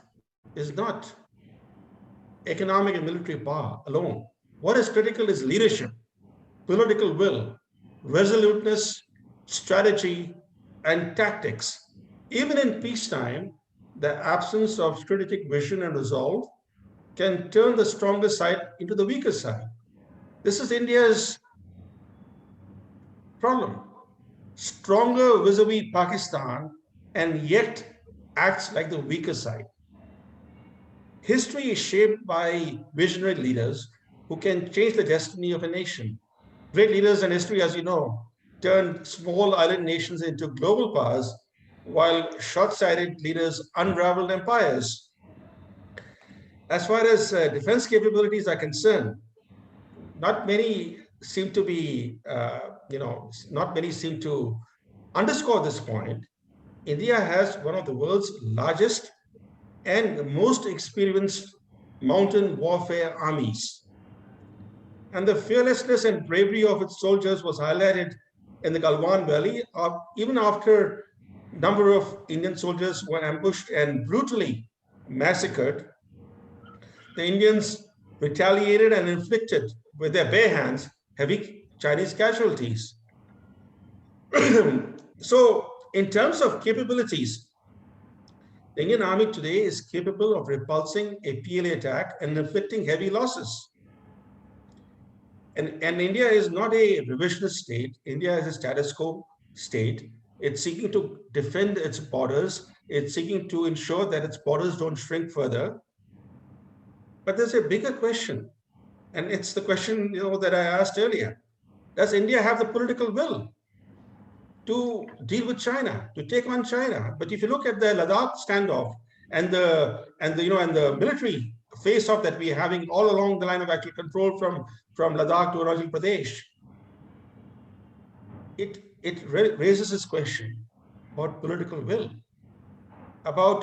economic and military power alone. What is critical is leadership, political will, resoluteness, strategy, and tactics. Even in peacetime, the absence of strategic vision and resolve can turn the stronger side into the weaker side. This is India's problem. Stronger vis-a-vis Pakistan, and yet acts like the weaker side. History is shaped by visionary leaders who can change the destiny of a nation. Great leaders in history, as you know, turned small island nations into global powers, while short-sighted leaders unraveled empires. As far as defense capabilities are concerned, not many seem to underscore this point. India has one of the world's largest and most experienced mountain warfare armies. And the fearlessness and bravery of its soldiers was highlighted in the Galwan Valley, even after a number of Indian soldiers were ambushed and brutally massacred. The Indians retaliated and inflicted with their bare hands heavy Chinese casualties. So in terms of capabilities, the Indian Army today is capable of repulsing a PLA attack and inflicting heavy losses. And India is not a revisionist state. India is a status quo state. It's seeking to defend its borders. It's seeking to ensure that its borders don't shrink further. But there's a bigger question, and it's the question that I asked earlier. Does India have the political will to deal with China, to take on China? But if you look at the Ladakh standoff and the military face-off that we're having all along the line of actual control from Ladakh to Arunachal Pradesh, it raises this question about political will, about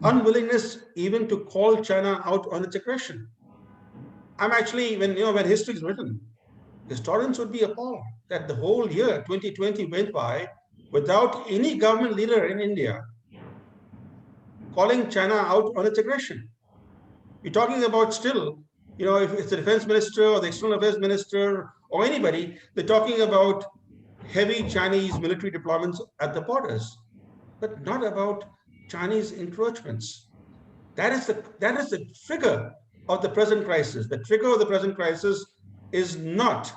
unwillingness even to call China out on its aggression. I'm actually, when history is written, historians would be appalled that the whole year 2020 went by without any government leader in India calling China out on its aggression. We're talking about still, if it's the defense minister or the external affairs minister or anybody, they're talking about heavy Chinese military deployments at the borders, but not about Chinese encroachments. That is the trigger of the present crisis. The trigger of the present crisis is not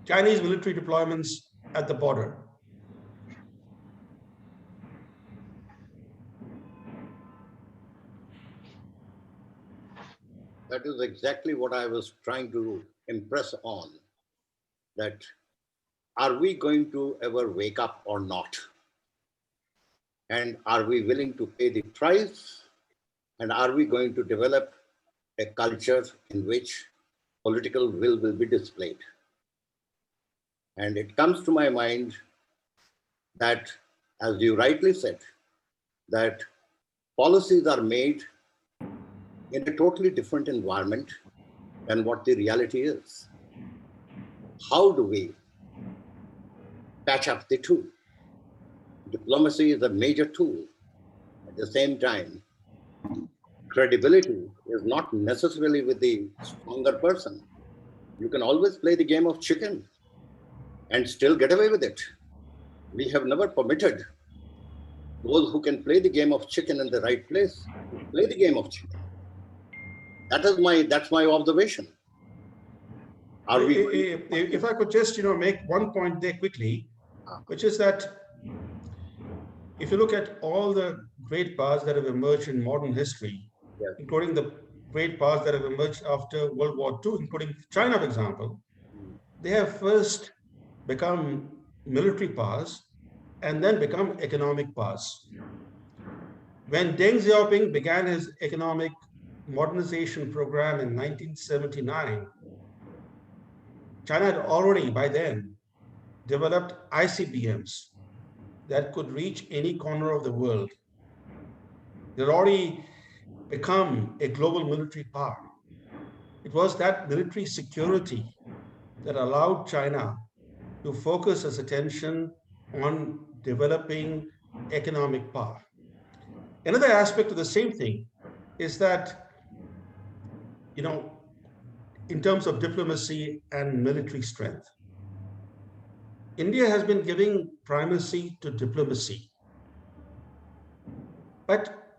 Chinese military deployments at the border. That is exactly what I was trying to impress on, that are we going to ever wake up or not? And are we willing to pay the price? And are we going to develop a culture in which political will be displayed? And it comes to my mind that, as you rightly said, that policies are made in a totally different environment than what the reality is. How do we patch up the two? Diplomacy is a major tool. At the same time, credibility is not necessarily with the stronger person. You can always play the game of chicken and still get away with it. We have never permitted those who can play the game of chicken in the right place to play the game of chicken. That's my observation. If I could just make one point there quickly, which is that if you look at all the great powers that have emerged in modern history, yes, including the great powers that have emerged after World War II, including China, for example, they have first become military powers and then become economic powers. When Deng Xiaoping began his economic modernization program in 1979, China had already by then developed ICBMs that could reach any corner of the world. It had already become a global military power. It was that military security that allowed China to focus its attention on developing economic power. Another aspect of the same thing is that, in terms of diplomacy and military strength, India has been giving primacy to diplomacy. But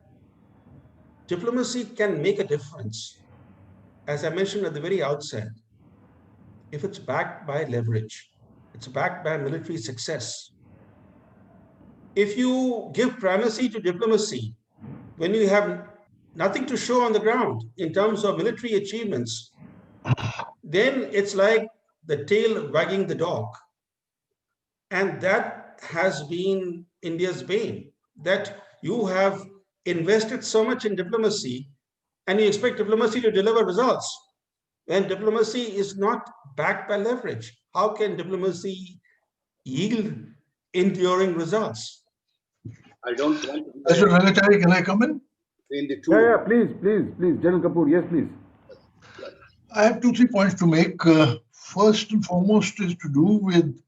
diplomacy can make a difference, as I mentioned at the very outset, if it's backed by leverage, it's backed by military success. If you give primacy to diplomacy when you have nothing to show on the ground in terms of military achievements, then it's like the tail wagging the dog. And that has been India's bane, that you have invested so much in diplomacy and you expect diplomacy to deliver results. When diplomacy is not backed by leverage, how can diplomacy yield enduring results? I don't want to. Mr. Rangatari, can I come in? In the two. Yeah, please, General Kapoor, yes, please. I have 2-3 points to make. First and foremost is to do with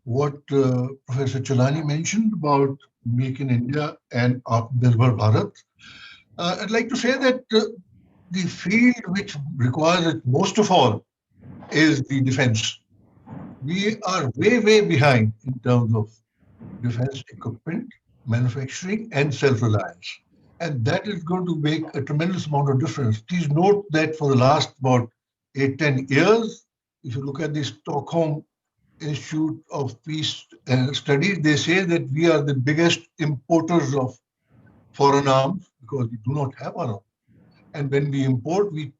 what Professor Chellaney mentioned about Make in India and Atmanirbhar Bharat. I'd like to say that the field which requires it most of all is the defense. We are way behind in terms of defense equipment, manufacturing, and self-reliance. And that is going to make a tremendous amount of difference. Please note that for the last about 8-10 years, if you look at the Stockholm Institute of Peace Studies, they say that we are the biggest importers of foreign arms because we do not have our own. And when we import, we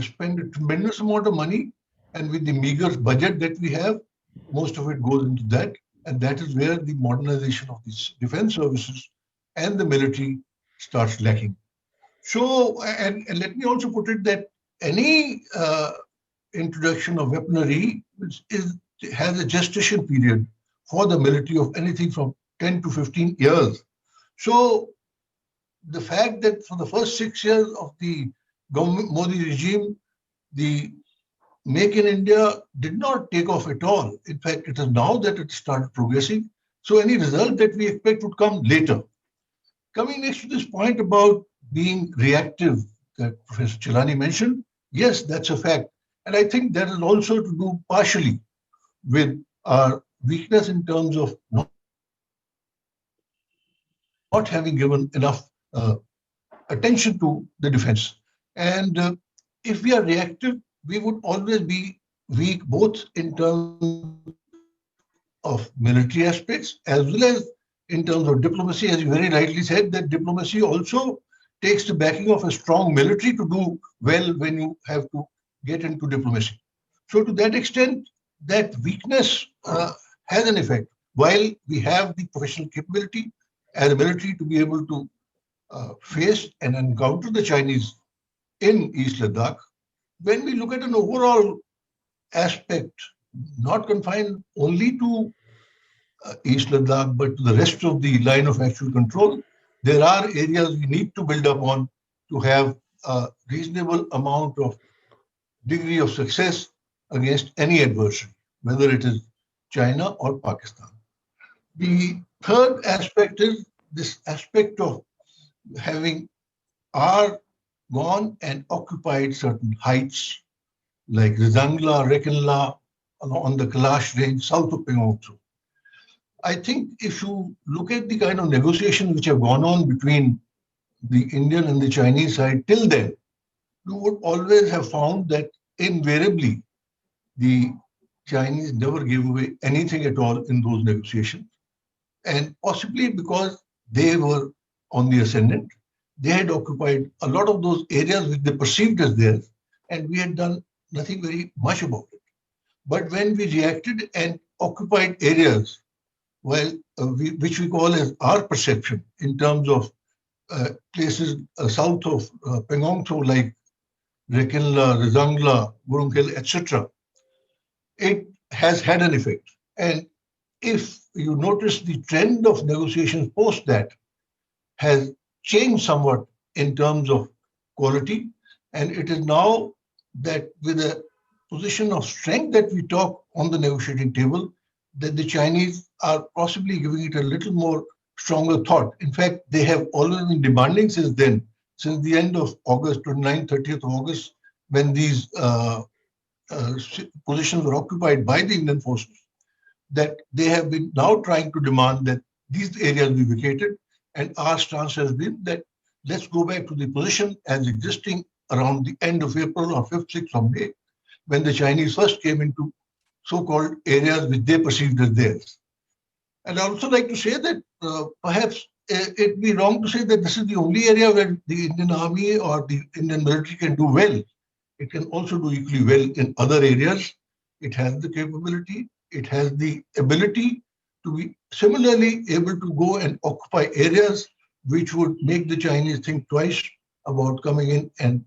spend a tremendous amount of money. And with the meager budget that we have, most of it goes into that. And that is where the modernization of these defense services and the military starts lacking. So, and let me also put it that any introduction of weaponry has a gestation period for the military of anything from 10 to 15 years. So the fact that for the first 6 years of the government Modi regime, the Make in India did not take off at all. In fact, it is now that it started progressing. So any result that we expect would come later. Coming next to this point about being reactive that Professor Chellaney mentioned, yes, that's a fact. And I think that is also to do partially with our weakness in terms of not having given enough attention to the defense. And if we are reactive, we would always be weak both in terms of military aspects as well as in terms of diplomacy. As you very rightly said, that diplomacy also takes the backing of a strong military to do well when you have to get into diplomacy. So to that extent, that weakness has an effect. While we have the professional capability as a military to be able to face and encounter the Chinese in East Ladakh, when we look at an overall aspect, not confined only to East Ladakh, but to the rest of the line of actual control, there are areas we need to build up on to have a reasonable amount of degree of success against any adversary, whether it is China or Pakistan. The third aspect is this aspect of having R gone and occupied certain heights like Rizangla, Rekinla, on the Kailash range south of Pengongsu. I think if you look at the kind of negotiations which have gone on between the Indian and the Chinese side till then, you would always have found that invariably the Chinese never gave away anything at all in those negotiations. And possibly because they were on the ascendant, they had occupied a lot of those areas which they perceived as theirs, and we had done nothing very much about it. But when we reacted and occupied areas, well, which we call as our perception in terms of places south of Pengongtho like Rekinla, Rizangla, Gurungkel, etc., it has had an effect. And if you notice the trend of negotiations post that has changed somewhat in terms of quality, and it is now that with a position of strength that we talk on the negotiating table, that the Chinese are possibly giving it a little more stronger thought. In fact, they have always been demanding since then, since the end of August, 29th, 30th of August, when these positions were occupied by the Indian forces, that they have been now trying to demand that these areas be vacated. And our stance has been that let's go back to the position as existing around the end of April or 5th, 6th of May, when the Chinese first came into so-called areas which they perceived as theirs. And I also like to say that perhaps it'd be wrong to say that this is the only area where the Indian army or the Indian military can do well. It can also do equally well in other areas. It has the capability, it has the ability to be similarly able to go and occupy areas which would make the Chinese think twice about coming in and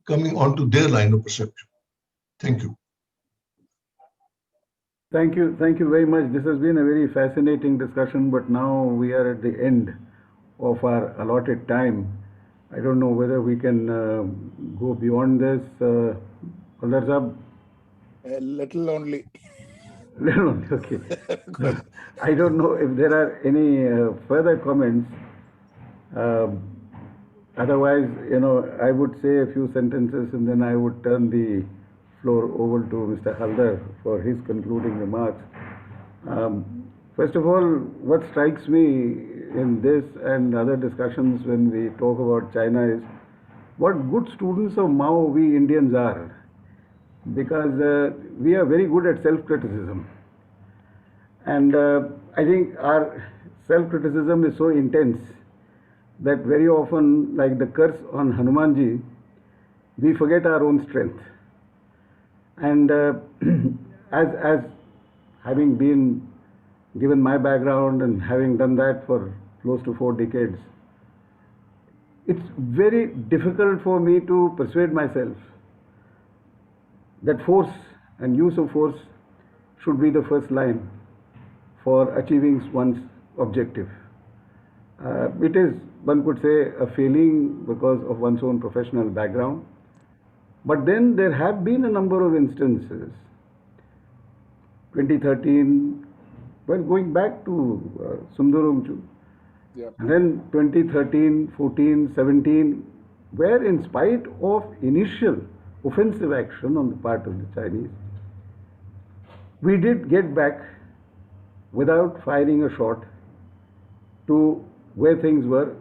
coming onto their line of perception. Thank you. Thank you very much. This has been a very fascinating discussion, but now we are at the end of our allotted time. I don't know whether we can go beyond this. Aldar Sahab? A little only. Little only, okay. I don't know if there are any further comments. Otherwise, I would say a few sentences and then I would turn the floor over to Mr. Haldar for his concluding remarks. First of all, what strikes me in this and other discussions when we talk about China is what good students of Mao we Indians are, because we are very good at self-criticism. And I think our self-criticism is so intense that very often, like the curse on Hanumanji, we forget our own strength. And as having been given my background and having done that for close to 4 decades, it's very difficult for me to persuade myself that force and use of force should be the first line for achieving one's objective. It is, one could say, a failing because of one's own professional background. But then there have been a number of instances. 2013, well, going back to Sundarumchu, Yeah. and then 2013, 14, 17, where in spite of initial offensive action on the part of the Chinese, we did get back without firing a shot to where things were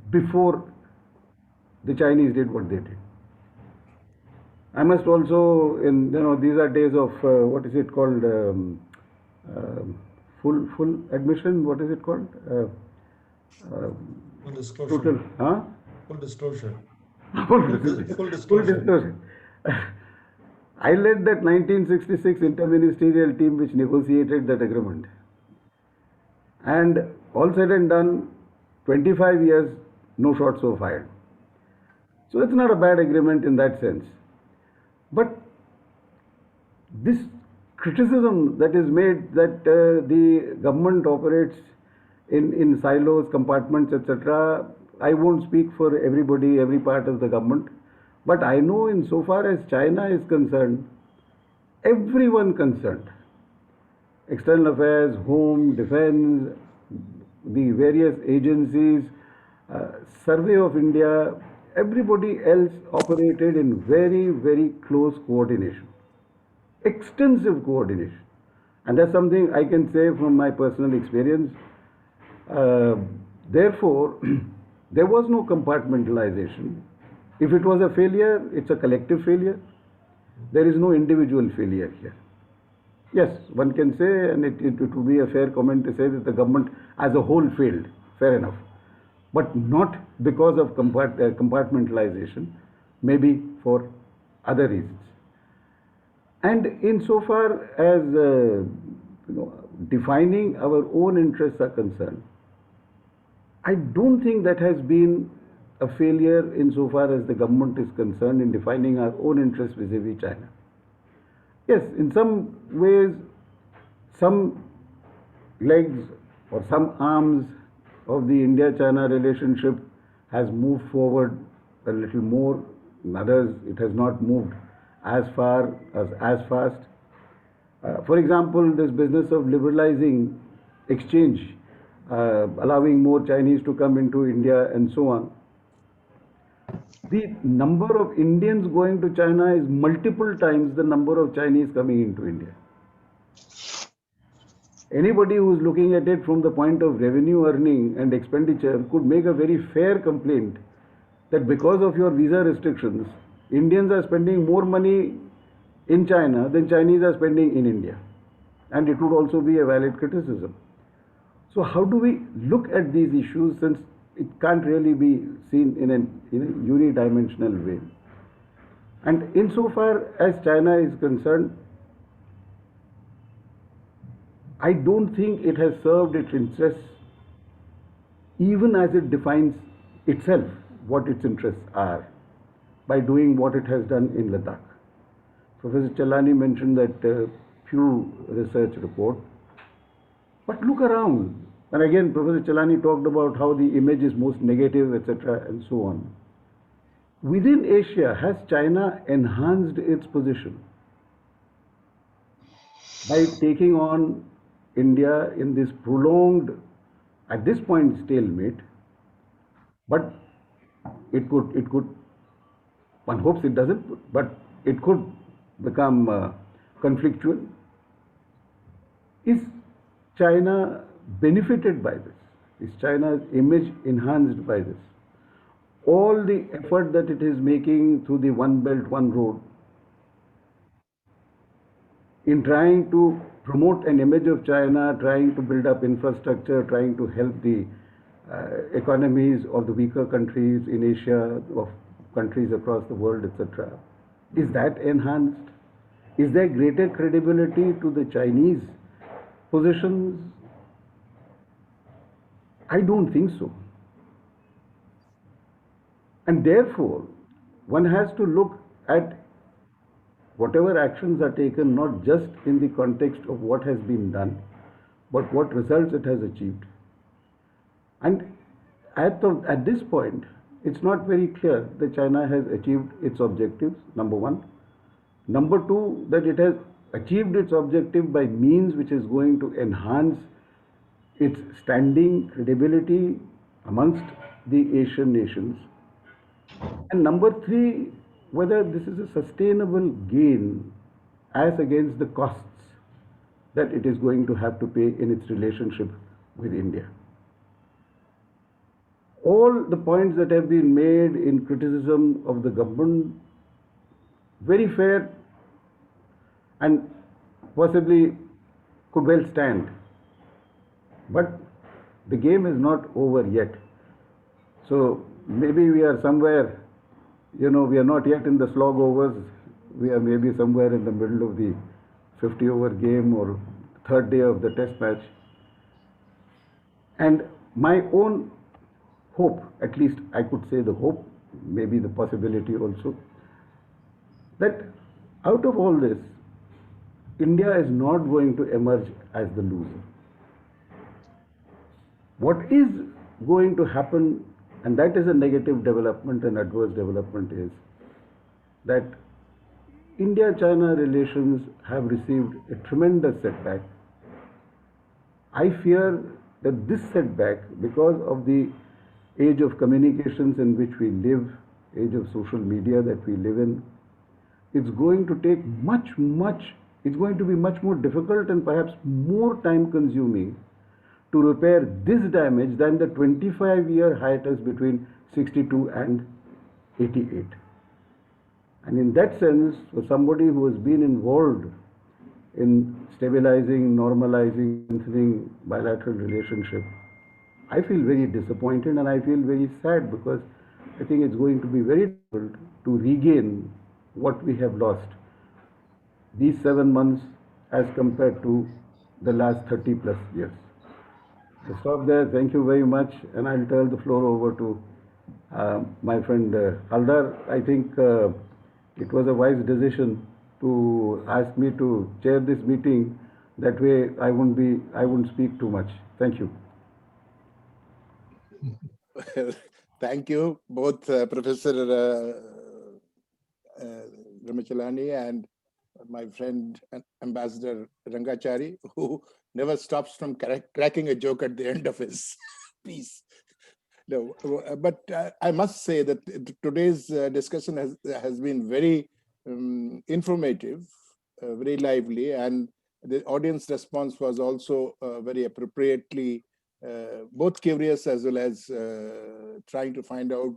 before the Chinese did what they did. I must also, these are days of what is it called? Full admission. What is it called? Full disclosure. Total, huh? Full disclosure. Full Full disclosure. disclosure. I led that 1966 interministerial team which negotiated that agreement. And all said and done, 25 years, no shots were fired. So it's not a bad agreement in that sense. But this criticism that is made that the government operates in silos, compartments, etc., I won't speak for everybody, every part of the government, but I know insofar as China is concerned, everyone concerned, external affairs, home, defense, the various agencies, survey of India, everybody else operated in very, very close coordination, extensive coordination. And that's something I can say from my personal experience. Therefore, there was no compartmentalization. If it was a failure, it's a collective failure. There is no individual failure here. Yes, one can say, and it would be a fair comment to say that the government as a whole failed, fair enough. But not because of compartmentalization, maybe for other reasons. And insofar as defining our own interests are concerned, I don't think that has been a failure insofar as the government is concerned in defining our own interests vis-a-vis China. Yes, in some ways, some legs or some arms of the India-China relationship has moved forward a little more. In others, it has not moved as far as fast. For example, this business of liberalizing exchange, allowing more Chinese to come into India and so on. The number of Indians going to China is multiple times the number of Chinese coming into India. Anybody who is looking at it from the point of revenue earning and expenditure could make a very fair complaint that because of your visa restrictions, Indians are spending more money in China than Chinese are spending in India. And it would also be a valid criticism. So how do we look at these issues, since it can't really be seen in a unidimensional way? And insofar as China is concerned, I don't think it has served its interests, even as it defines itself what its interests are, by doing what it has done in Ladakh. Professor Chellaney mentioned that few research reports. But look around. And again, Professor Chellaney talked about how the image is most negative, etc., and so on. Within Asia, has China enhanced its position by taking on India in this prolonged, at this point, stalemate? But it could, one hopes it doesn't, but it could become conflictual. Is China benefited by this? Is China's image enhanced by this? All the effort that it is making through the One Belt, One Road in trying to promote an image of China, trying to build up infrastructure, trying to help the economies of the weaker countries in Asia, of countries across the world, etc. Is that enhanced? Is there greater credibility to the Chinese positions? I don't think so. And therefore, one has to look at whatever actions are taken not just in the context of what has been done, but what results it has achieved. And at this point, it's not very clear that China has achieved its objectives, number one. Number two, that it has achieved its objective by means which is going to enhance its standing, credibility amongst the Asian nations. And number three, whether this is a sustainable gain as against the costs that it is going to have to pay in its relationship with India. All the points that have been made in criticism of the government, very fair and possibly could well stand. But the game is not over yet. So maybe we are somewhere, we are not yet in the slog overs. We are maybe somewhere in the middle of the 50-over game or third day of the test match. And my own hope, at least I could say the hope, maybe the possibility also, that out of all this, India is not going to emerge as the loser. What is going to happen, and that is a negative development and adverse development, is that India-China relations have received a tremendous setback. I fear that this setback, because of the age of communications in which we live, age of social media that we live in, it's going to take it's going to be much more difficult and perhaps more time consuming to repair this damage than the 25-year hiatus between 62 and 88. And in that sense, for somebody who has been involved in stabilizing, normalizing, strengthening bilateral relationship, I feel very disappointed and I feel very sad, because I think it's going to be very difficult to regain what we have lost these 7 months as compared to the last 30 plus years. I'll stop there. Thank you very much, and I'll turn the floor over to my friend Haldar. I think it was a wise decision to ask me to chair this meeting. That way, I wouldn't speak too much. Thank you. Thank you, both Professor Brahma Chellaney and my friend Ambassador Rangachari, who never stops from cracking a joke at the end of his piece. No, but I must say that today's discussion has been very informative, very lively, and the audience response was also very appropriately both curious as well as trying to find out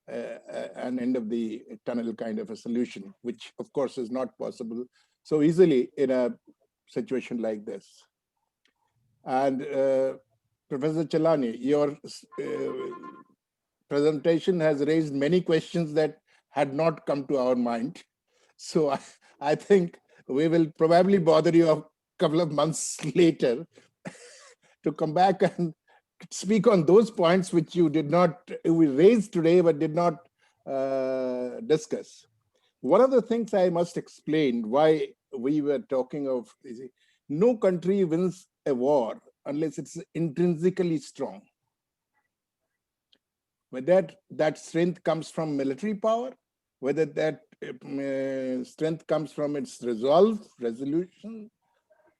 an end of the tunnel kind of a solution, which of course is not possible so easily in a situation like this. And Professor Chellaney, your presentation has raised many questions that had not come to our mind. So I think we will probably bother you a couple of months later to come back and speak on those points which we raised today but did not discuss. One of the things I must explain why we were talking of is no country wins a war unless it's intrinsically strong. Whether that strength comes from military power, whether that strength comes from its resolution,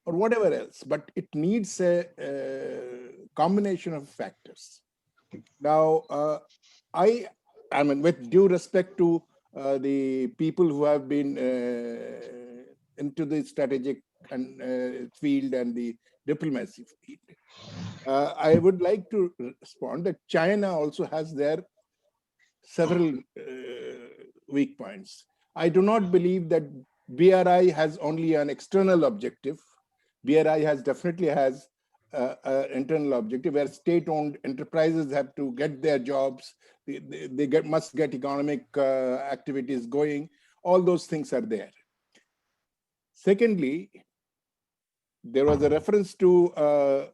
or whatever else, but it needs a combination of factors. Now, I mean, with due respect to the people who have been into the strategic field and the diplomacy field, I would like to respond that China also has their several weak points. I do not believe that BRI has only an external objective. BRI definitely has an internal objective where state-owned enterprises have to get their jobs. They must get economic activities going. All those things are there. Secondly, there was a reference to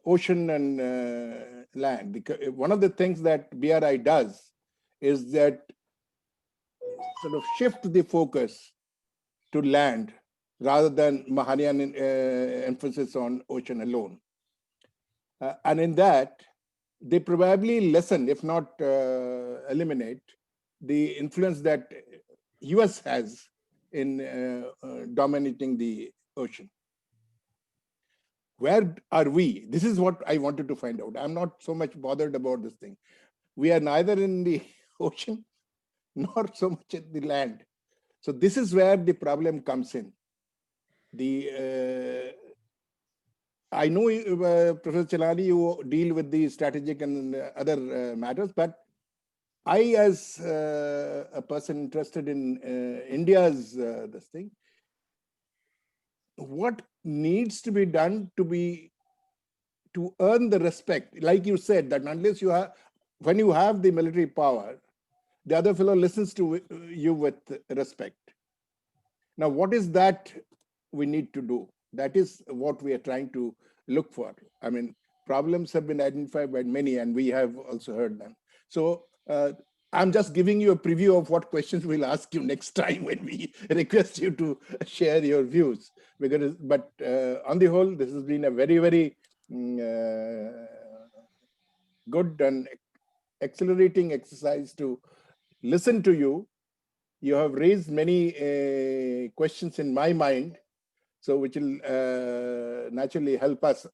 ocean and land. One of the things that BRI does is that sort of shift the focus to land rather than Mahayana emphasis on ocean alone. And in that, they probably lessen, if not eliminate, the influence that US has in dominating the ocean. Where are we? This is what I wanted to find out. I'm not so much bothered about this thing. We are neither in the ocean nor so much at the land. So this is where the problem comes in. I know, Professor Chellaney, you deal with the strategic and other matters, but I, as a person interested in India's this thing, what needs to be done to earn the respect? Like you said, that unless you have, when you have the military power, the other fellow listens to you with respect. Now, what is that we need to do? That is what we are trying to look for. I mean, problems have been identified by many, and we have also heard them. So I'm just giving you a preview of what questions we'll ask you next time when we request you to share your views. But on the whole, this has been a very, very good and accelerating exercise to listen to you. You have raised many questions in my mind, so which will naturally help us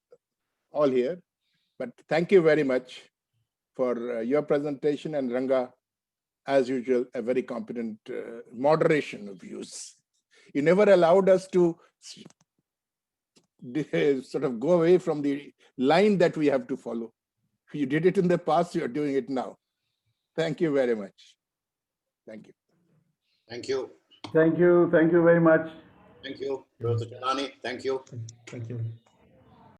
all here. But thank you very much for your presentation, and Ranga, as usual, a very competent moderation of views. You never allowed us to sort of go away from the line that we have to follow. You did it in the past, you are doing it now. Thank you very much. Thank you. Thank you. Thank you. Thank you very much. Thank you, Professor Chellaney. Thank you. Thank you.